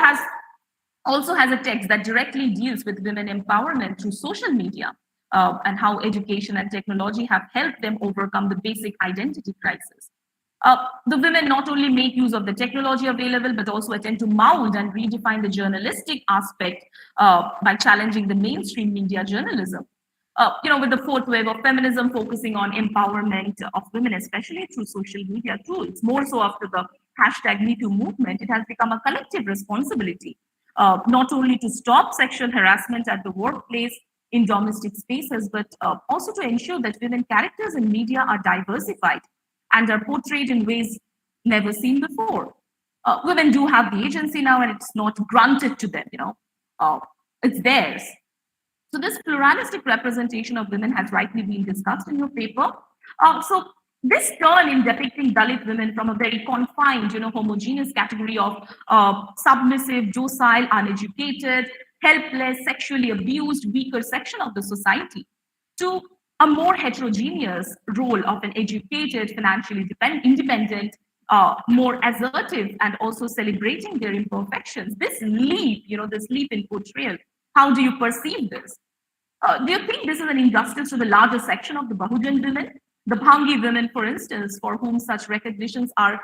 also has a text that directly deals with women empowerment through social media and how education and technology have helped them overcome the basic identity crisis. The women not only make use of the technology available, but also attempt to mold and redefine the journalistic aspect by challenging the mainstream media journalism. With the fourth wave of feminism focusing on empowerment of women, especially through social media tools, more so after the #MeToo movement, it has become a collective responsibility, not only to stop sexual harassment at the workplace, in domestic spaces, but also to ensure that women characters in media are diversified and are portrayed in ways never seen before. Women do have the agency now, and it's not granted to them, it's theirs. So this pluralistic representation of women has rightly been discussed in your paper. So this turn in depicting Dalit women from a very confined, homogeneous category of submissive, docile, uneducated, helpless, sexually abused, weaker section of the society to a more heterogeneous role of an educated, financially independent, more assertive, and also celebrating their imperfections. This leap in portrayal, how do you perceive this? Do you think this is an injustice to the larger section of the Bahujan women? The Bhangi women, for instance, for whom such recognitions are,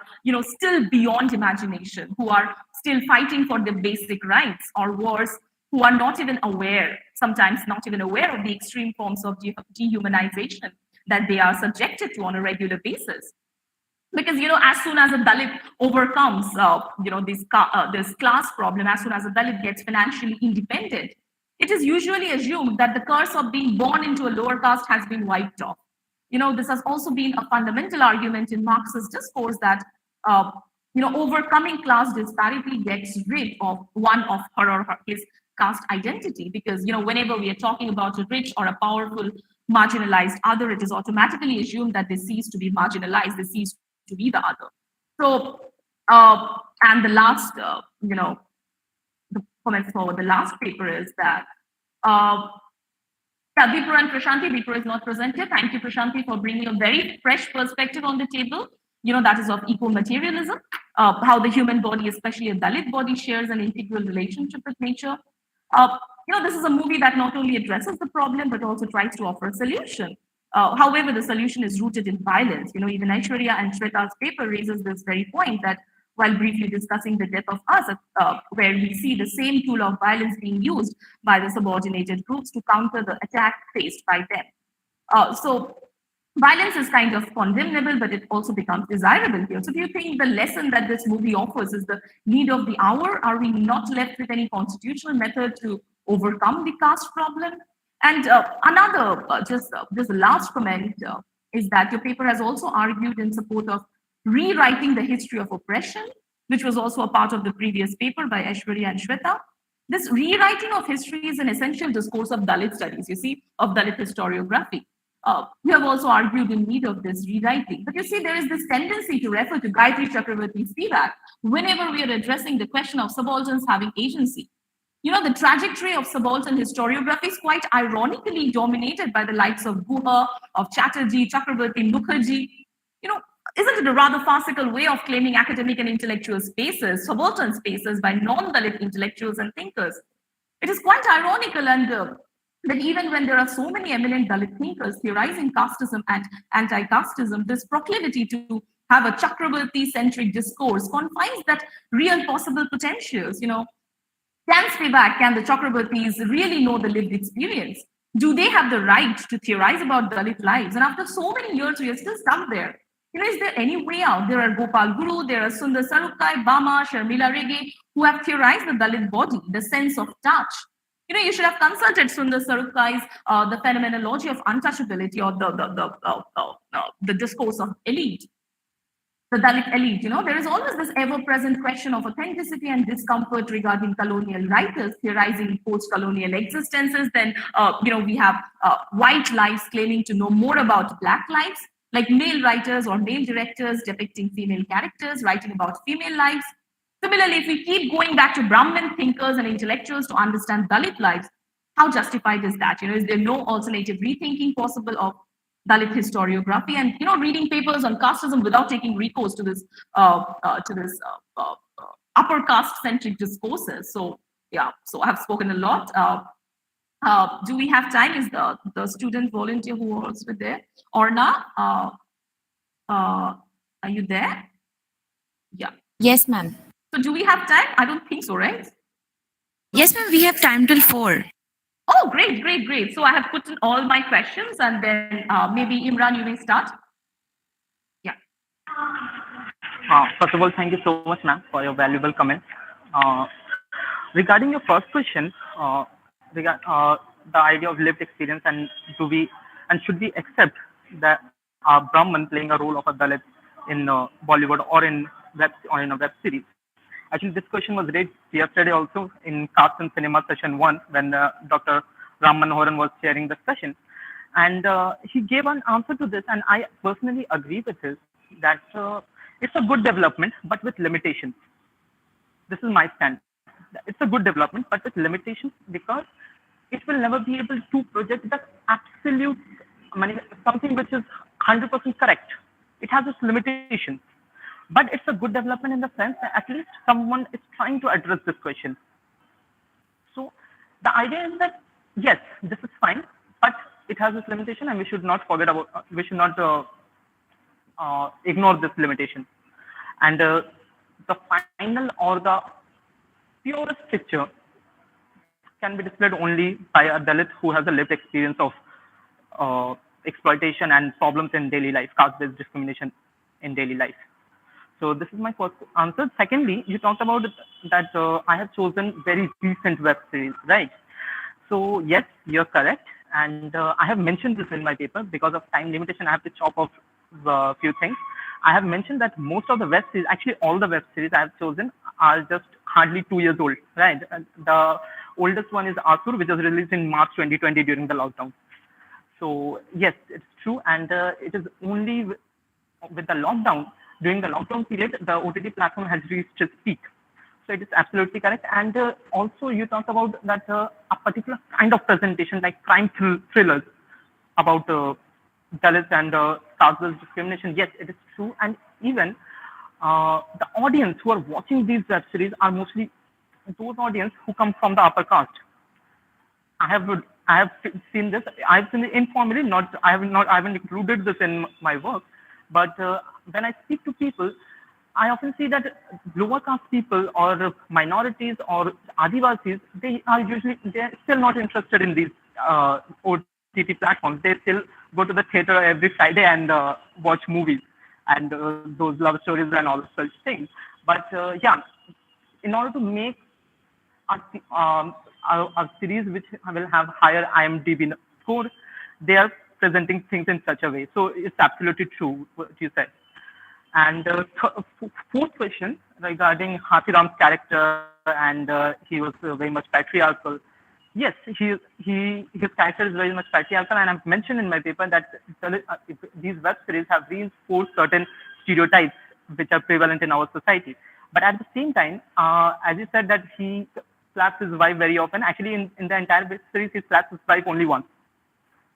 still beyond imagination, who are still fighting for their basic rights, or worse, who are not even aware, sometimes not even aware of the extreme forms of dehumanization that they are subjected to on a regular basis. Because, as soon as a Dalit overcomes, this class problem, as soon as a Dalit gets financially independent, it is usually assumed that the curse of being born into a lower caste has been wiped off. This has also been a fundamental argument in Marxist discourse that, overcoming class disparity gets rid of one of her or his caste identity. Because, whenever we are talking about a rich or a powerful marginalized other, it is automatically assumed that they cease to be marginalized, they cease to be the other. So, and the last, the comments for the last paper is that, Dipro and Prashanthie. Dipro is not presented. Thank you, Prashanthie, for bringing a very fresh perspective on the table. That is of eco-materialism, how the human body, especially a Dalit body, shares an integral relationship with nature. This is a movie that not only addresses the problem, but also tries to offer a solution. However, the solution is rooted in violence. Even Aiswarya and Sweta's paper raises this very point that while briefly discussing the death of us, where we see the same tool of violence being used by the subordinated groups to counter the attack faced by them. So violence is kind of condemnable, but it also becomes desirable here. So do you think the lesson that this movie offers is the need of the hour? Are we not left with any constitutional method to overcome the caste problem? And another, just last comment is that your paper has also argued in support of rewriting the history of oppression, which was also a part of the previous paper by Aiswarya and Sweta. This rewriting of history is an essential discourse of Dalit studies, you see, of Dalit historiography. We have also argued in need of this rewriting. But you see, there is this tendency to refer to Gayatri Chakravarti's feedback whenever we are addressing the question of subalterns having agency. You know, the trajectory of subaltern historiography is quite ironically dominated by the likes of Guha, of Chatterjee, Chakravarti, Mukherjee. You know, isn't it a rather farcical way of claiming academic and intellectual spaces, subaltern spaces, by non-Dalit intellectuals and thinkers? It is quite ironical and that even when there are so many eminent Dalit thinkers theorizing casteism and anti-casteism, this proclivity to have a Chakravarti-centric discourse confines that real possible potentials. You know, can Spivak, can the Chakravartis really know the lived experience? Do they have the right to theorize about Dalit lives? And after so many years, we are still stuck there. You know, is there any way out? There are Gopal Guru, there are Sundar Sarukkai, Bama, Sharmila Rege, who have theorized the Dalit body, the sense of touch. You know, you should have consulted Sundar Sarukkai's the phenomenology of untouchability, or the discourse of elite, the Dalit elite. You know, there is always this ever-present question of authenticity and discomfort regarding colonial writers theorizing post-colonial existences. Then, you know, we have white lives claiming to know more about black lives, like male writers or male directors depicting female characters writing about female lives. Similarly, if we keep going back to Brahmin thinkers and intellectuals to understand Dalit lives, how justified is that? You know, is there no alternative rethinking possible of Dalit historiography and, you know, reading papers on casteism without taking recourse to this upper caste-centric discourses? So yeah, so I have spoken a lot. Do we have time? Is the student volunteer who was with there? Orna, are you there? Yeah. Yes, ma'am. So do we have time? I don't think so, right? Yes, ma'am. We have time till 4. Oh, great, great, great. So I have put in all my questions, and then maybe Imran, you may start. Yeah. First of all, thank you so much, ma'am, for your valuable comments. Regarding your first question, the idea of lived experience, and should we accept that Brahman playing a role of a Dalit in Bollywood or in a web series? Actually, this question was raised yesterday also in Caste and Cinema session 1 when Dr. Ram Manoharan was sharing the session. And he gave an answer to this, and I personally agree with this, that it's a good development, but with limitations. This is my stand. It's a good development, but with limitations, because it will never be able to project the absolute, something which is 100% correct. It has its limitations. But it's a good development in the sense that at least someone is trying to address this question. So the idea is that, yes, this is fine, but it has its limitation, and we should not ignore this limitation. And the final or the purest picture can be displayed only by a Dalit who has a lived experience of exploitation and problems in daily life, caste-based discrimination in daily life. So this is my first answer. Secondly, you talked about that I have chosen very recent web series, right? So yes, you're correct. And I have mentioned this in my paper. Because of time limitation, I have to chop off a few things. I have mentioned that most of the web series, actually all the web series I have chosen are just hardly 2 years old, right? The oldest one is Asur, which was released in March 2020 during the lockdown. So yes, it's true. And it is only with the lockdown, during the lockdown period, the OTT platform has reached its peak. So it is absolutely correct. And also you talked about that a particular kind of presentation, like crime thrillers about Dalits and caste-based discrimination. Yes, it is true. And even the audience who are watching these web series are mostly those audience who come from the upper caste. I have seen this. I've seen it informally. I haven't included this in my work. But when I speak to people, I often see that lower caste people or minorities or Adivasis, they're still not interested in these OTT platforms. They still go to the theater every Friday and watch movies and those love stories and all such things. But yeah, in order to make a series which will have higher IMDb score, they are presenting things in such a way. So it's absolutely true what you said. And fourth question regarding Hathiram's character, and he was very much patriarchal. Yes, his character is very much patriarchal, and I've mentioned in my paper that these web series have reinforced certain stereotypes which are prevalent in our society. But at the same time, as you said that he slaps his wife very often. Actually, in the entire web series, he slaps his wife only once.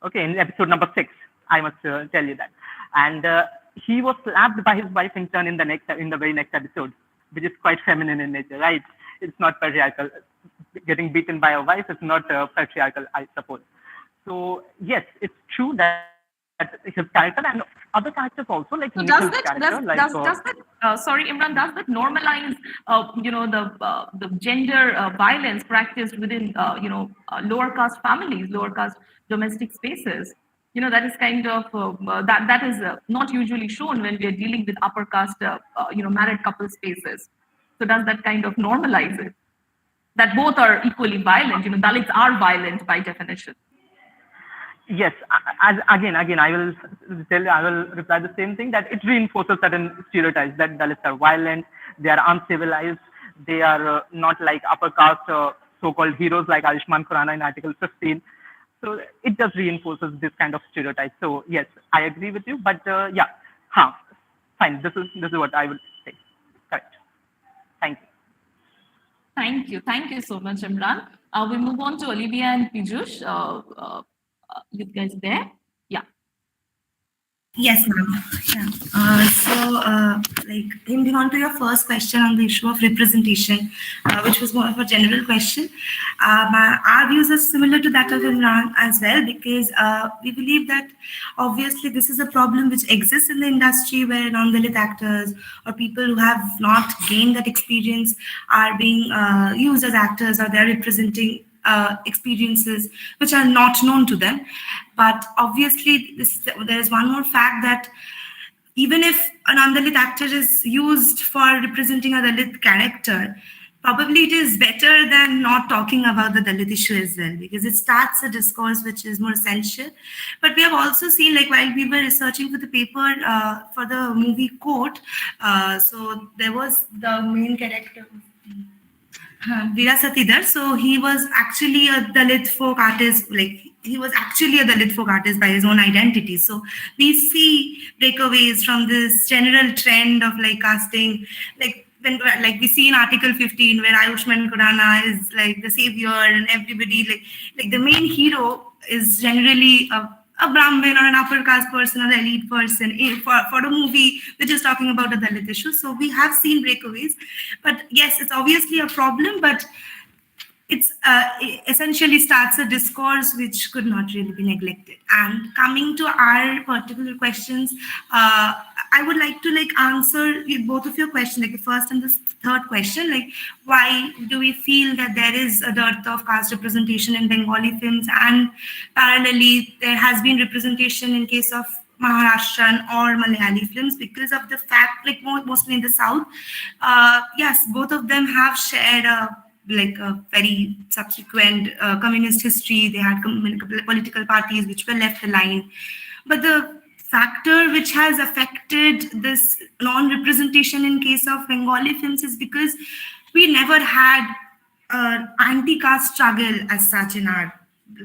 Okay, in episode number 6, I must tell you that. And he was slapped by his wife in turn in the very next episode, which is quite feminine in nature, right? It's not patriarchal. Getting beaten by a wife is not patriarchal, I suppose. So yes, it's true that his character and other characters also, like So Nikhil's character, sorry, Imran, does that normalize, the gender violence practiced within, lower caste families, lower caste domestic spaces? That is kind of that is not usually shown when we are dealing with upper caste, married couple spaces. So does that kind of normalize it? That both are equally violent. Dalits are violent by definition. Yes, again, I will reply the same thing, that it reinforces certain stereotypes that Dalits are violent, they are uncivilized, they are not like upper caste so-called heroes like Ayushmann Khurrana in Article 15. So it just reinforces this kind of stereotype. So yes, I agree with you, but fine. This is what I would say. Correct. Thank you. Thank you so much, Imran. We move on to Olivia and Pijush. You guys there? Yeah. Yes, ma'am. Yeah. Moving on to your first question on the issue of representation, which was more of a general question. Our views are similar to that of Imran as well, because we believe that obviously this is a problem which exists in the industry where non-Dalit actors or people who have not gained that experience are being used as actors, or they're representing experiences which are not known to them. But obviously, there is one more fact that even if a non-Dalit actor is used for representing a Dalit character, probably it is better than not talking about the Dalit issue as well, because it starts a discourse which is more essential. But we have also seen, like while we were researching for the paper for the movie Court, so there was the main character, Veera Satidhar. So he was actually a Dalit folk artist, by his own identity. So we see breakaways from this general trend of like casting, when we see in Article 15 where Ayushmann Khurrana is like the savior, and everybody like the main hero is generally a Brahmin or an upper caste person or an elite person for a movie which is talking about a Dalit issue. So we have seen breakaways, but yes, it's obviously a problem, but it's essentially starts a discourse which could not really be neglected. And coming to our particular questions, I would like to answer both of your questions, like the first and the third question, like why do we feel that there is a dearth of caste representation in Bengali films, and parallelly there has been representation in case of Maharashtrian or Malayali films, because of the fact, mostly in the South, yes, both of them have shared a very subsequent communist history. They had political parties which were left aligned. But the factor which has affected this non-representation in case of Bengali films is because we never had an anti-caste struggle as such in our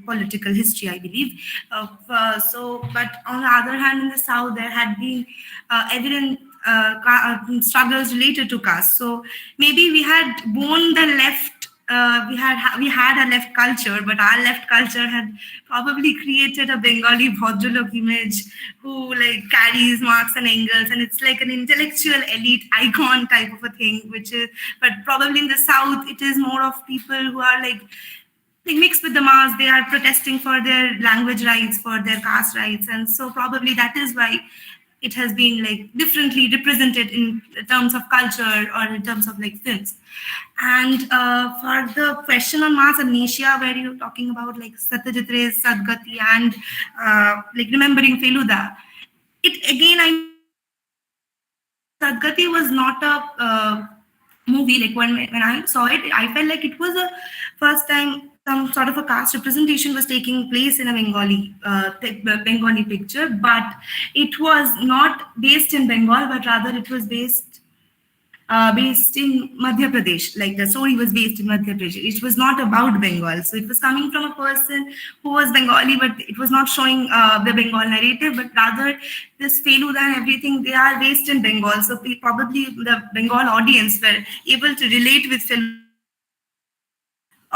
political history, I believe. But on the other hand, in the South, there had been evident struggles related to caste. So maybe we had borne the left. We had a left culture, but our left culture had probably created a Bengali Bhadralok image who carries Marx and Engels, and it's like an intellectual elite icon type of a thing. But probably in the South, it is more of people who are mixed with the mass. They are protesting for their language rights, for their caste rights, and so probably that is why it has been like differently represented in terms of culture or in terms of like films. And for the question on mass amnesia, where you're talking about like Satyajit Ray's Sadgati and like remembering Feluda, it again, I Sadgati was not a movie. Like when I saw it, I felt like it was a first time some sort of a caste representation was taking place in a Bengali picture, but it was not based in Bengal, but rather it was based in Madhya Pradesh. Like the story was based in Madhya Pradesh. It was not about Bengal. So it was coming from a person who was Bengali, but it was not showing the Bengal narrative, but rather this Feluda and everything, they are based in Bengal. So probably the Bengal audience were able to relate with Feluda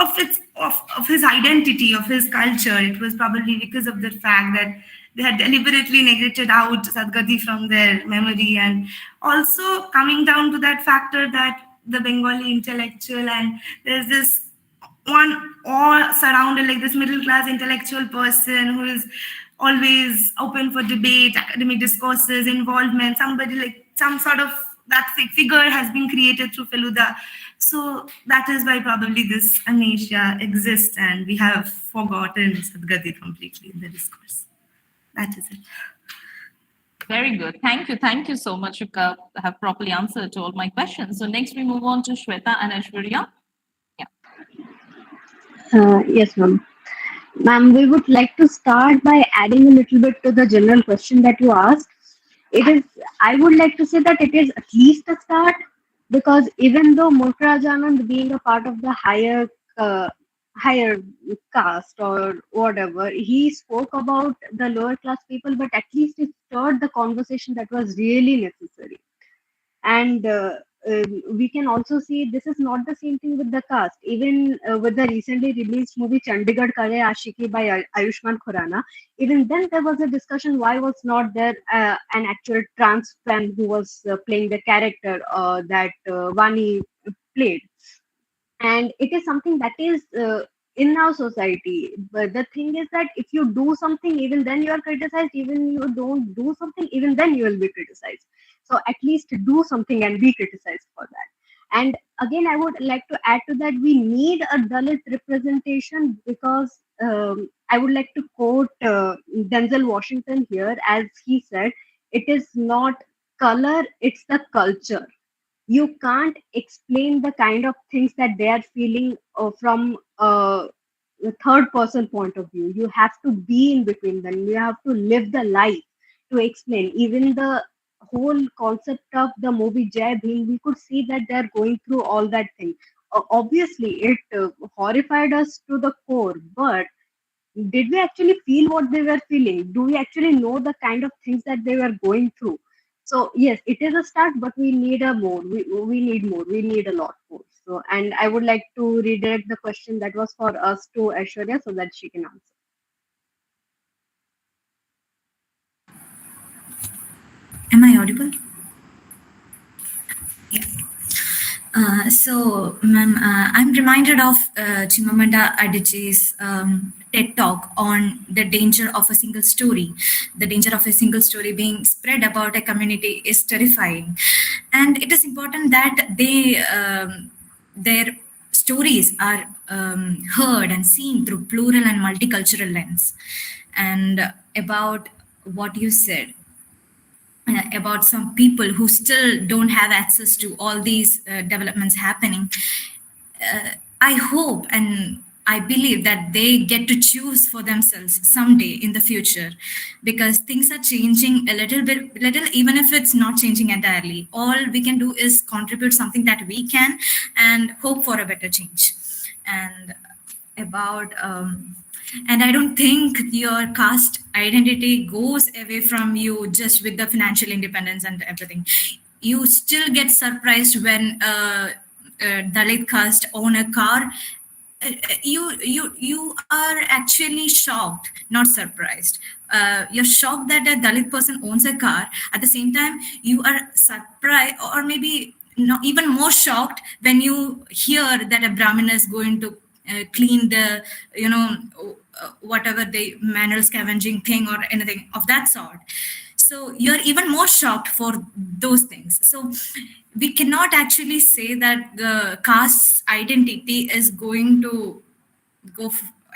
of his identity, of his culture. It was probably because of the fact that they had deliberately negated out Sadgati from their memory, and also coming down to that factor that the Bengali intellectual, and there's this one all surrounded like this middle class intellectual person who is always open for debate, academic discourses, involvement, somebody like some sort of that figure has been created through Feluda. So that is why probably this amnesia exists, and we have forgotten Sadgati completely in the discourse. That is it. Very good. Thank you so much. You have properly answered to all my questions. So next we move on to Sweta and Aiswarya. Yes, ma'am. Ma'am, we would like to start by adding a little bit to the general question that you asked. I would like to say that it is at least a start, because even though Mulk-Raj Anand being a part of the higher caste or whatever, he spoke about the lower class people, but at least it stirred the conversation that was really necessary. And we can also see this is not the same thing with the cast. Even with the recently released movie Chandigarh Kare Ashiki by Ayushmann Khurrana, even then there was a discussion why was not there an actual trans fan who was playing the character that Vani played. And it is something that is in our society. But the thing is that if you do something, even then you are criticized. Even you don't do something, even then you will be criticized. So at least do something and be criticized for that. And again, I would like to add to that, we need a Dalit representation, because I would like to quote Denzel Washington here, as he said, it is not color, it's the culture. You can't explain the kind of things that they are feeling from a third person point of view. You have to be in between them. You have to live the life to explain. Even the whole concept of the movie Jai Bhim, we could see that they're going through all that thing. Obviously, it horrified us to the core, but did we actually feel what they were feeling? Do we actually know the kind of things that they were going through? So yes, it is a start, but we need a more. We need more. We need a lot more. So, and I would like to redirect the question that was for us to Aishwarya so that she can answer. Am I audible? Yeah. So, ma'am, I'm reminded of Chimamanda Adichie's TED talk on the danger of a single story. The danger of a single story being spread about a community is terrifying, and it is important that their stories are heard and seen through plural and multicultural lens. And about what you said, about some people who still don't have access to all these developments happening. I hope and I believe that they get to choose for themselves someday in the future, because things are changing a little, even if it's not changing entirely. All we can do is contribute something that we can and hope for a better change. And about and I don't think your caste identity goes away from you just with the financial independence and everything. You still get surprised when Dalit caste own a car. You are actually shocked, not surprised. You're shocked that a Dalit person owns a car. At the same time, you are surprised, or maybe not even more shocked when you hear that a Brahmin is going to clean the, whatever the manual scavenging thing or anything of that sort. So you're even more shocked for those things. So we cannot actually say that the caste identity is going to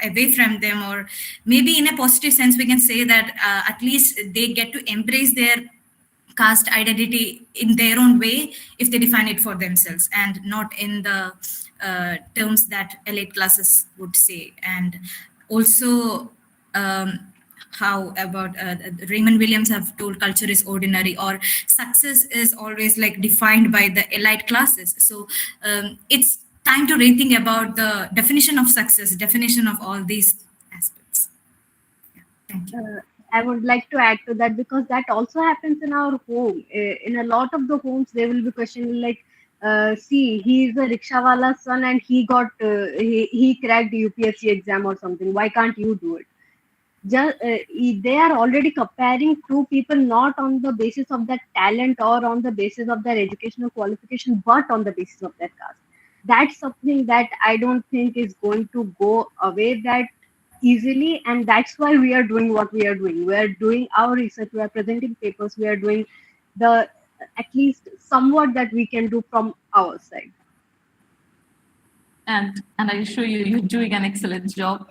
away from them, or maybe in a positive sense we can say that at least they get to embrace their caste identity in their own way if they define it for themselves and not in the terms that elite classes would say. And also how about Raymond Williams have told culture is ordinary, or success is always like defined by the elite classes. So it's time to rethink about the definition of success, definition of all these aspects. Yeah, thank you. I would like to add to that, because that also happens in our home. In a lot of the homes, they will be questioning like, see, he is a rickshawala's son and he got he cracked UPSC exam or something. Why can't you do it? Just they are already comparing two people not on the basis of their talent or on the basis of their educational qualification, but on the basis of their caste. That's something that I don't think is going to go away that easily, and that's why we are doing what we are doing. We are doing our research, we are presenting papers, we are doing the at least somewhat that we can do from our side. And I assure you, you're doing an excellent job.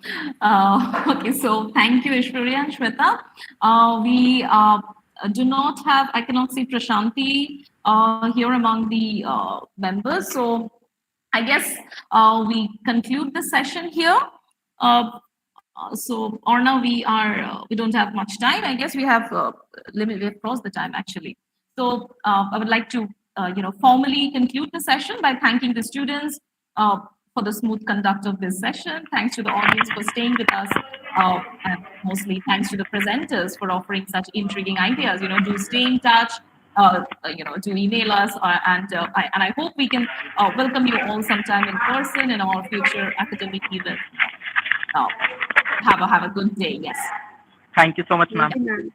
Okay, so thank you, Aiswarya and Sweta. We do not have, I cannot see Prashanthie here among the members. So I guess we conclude the session here. So Orna, we don't have much time. I guess we have we have crossed the time actually. So I would like to formally conclude the session by thanking the students for the smooth conduct of this session. Thanks to the audience for staying with us, and mostly thanks to the presenters for offering such intriguing ideas. Do stay in touch. Do email us, and I hope we can welcome you all sometime in person in our future academic events. Have a good day. Yes. Thank you so much, ma'am. Thank you, ma'am.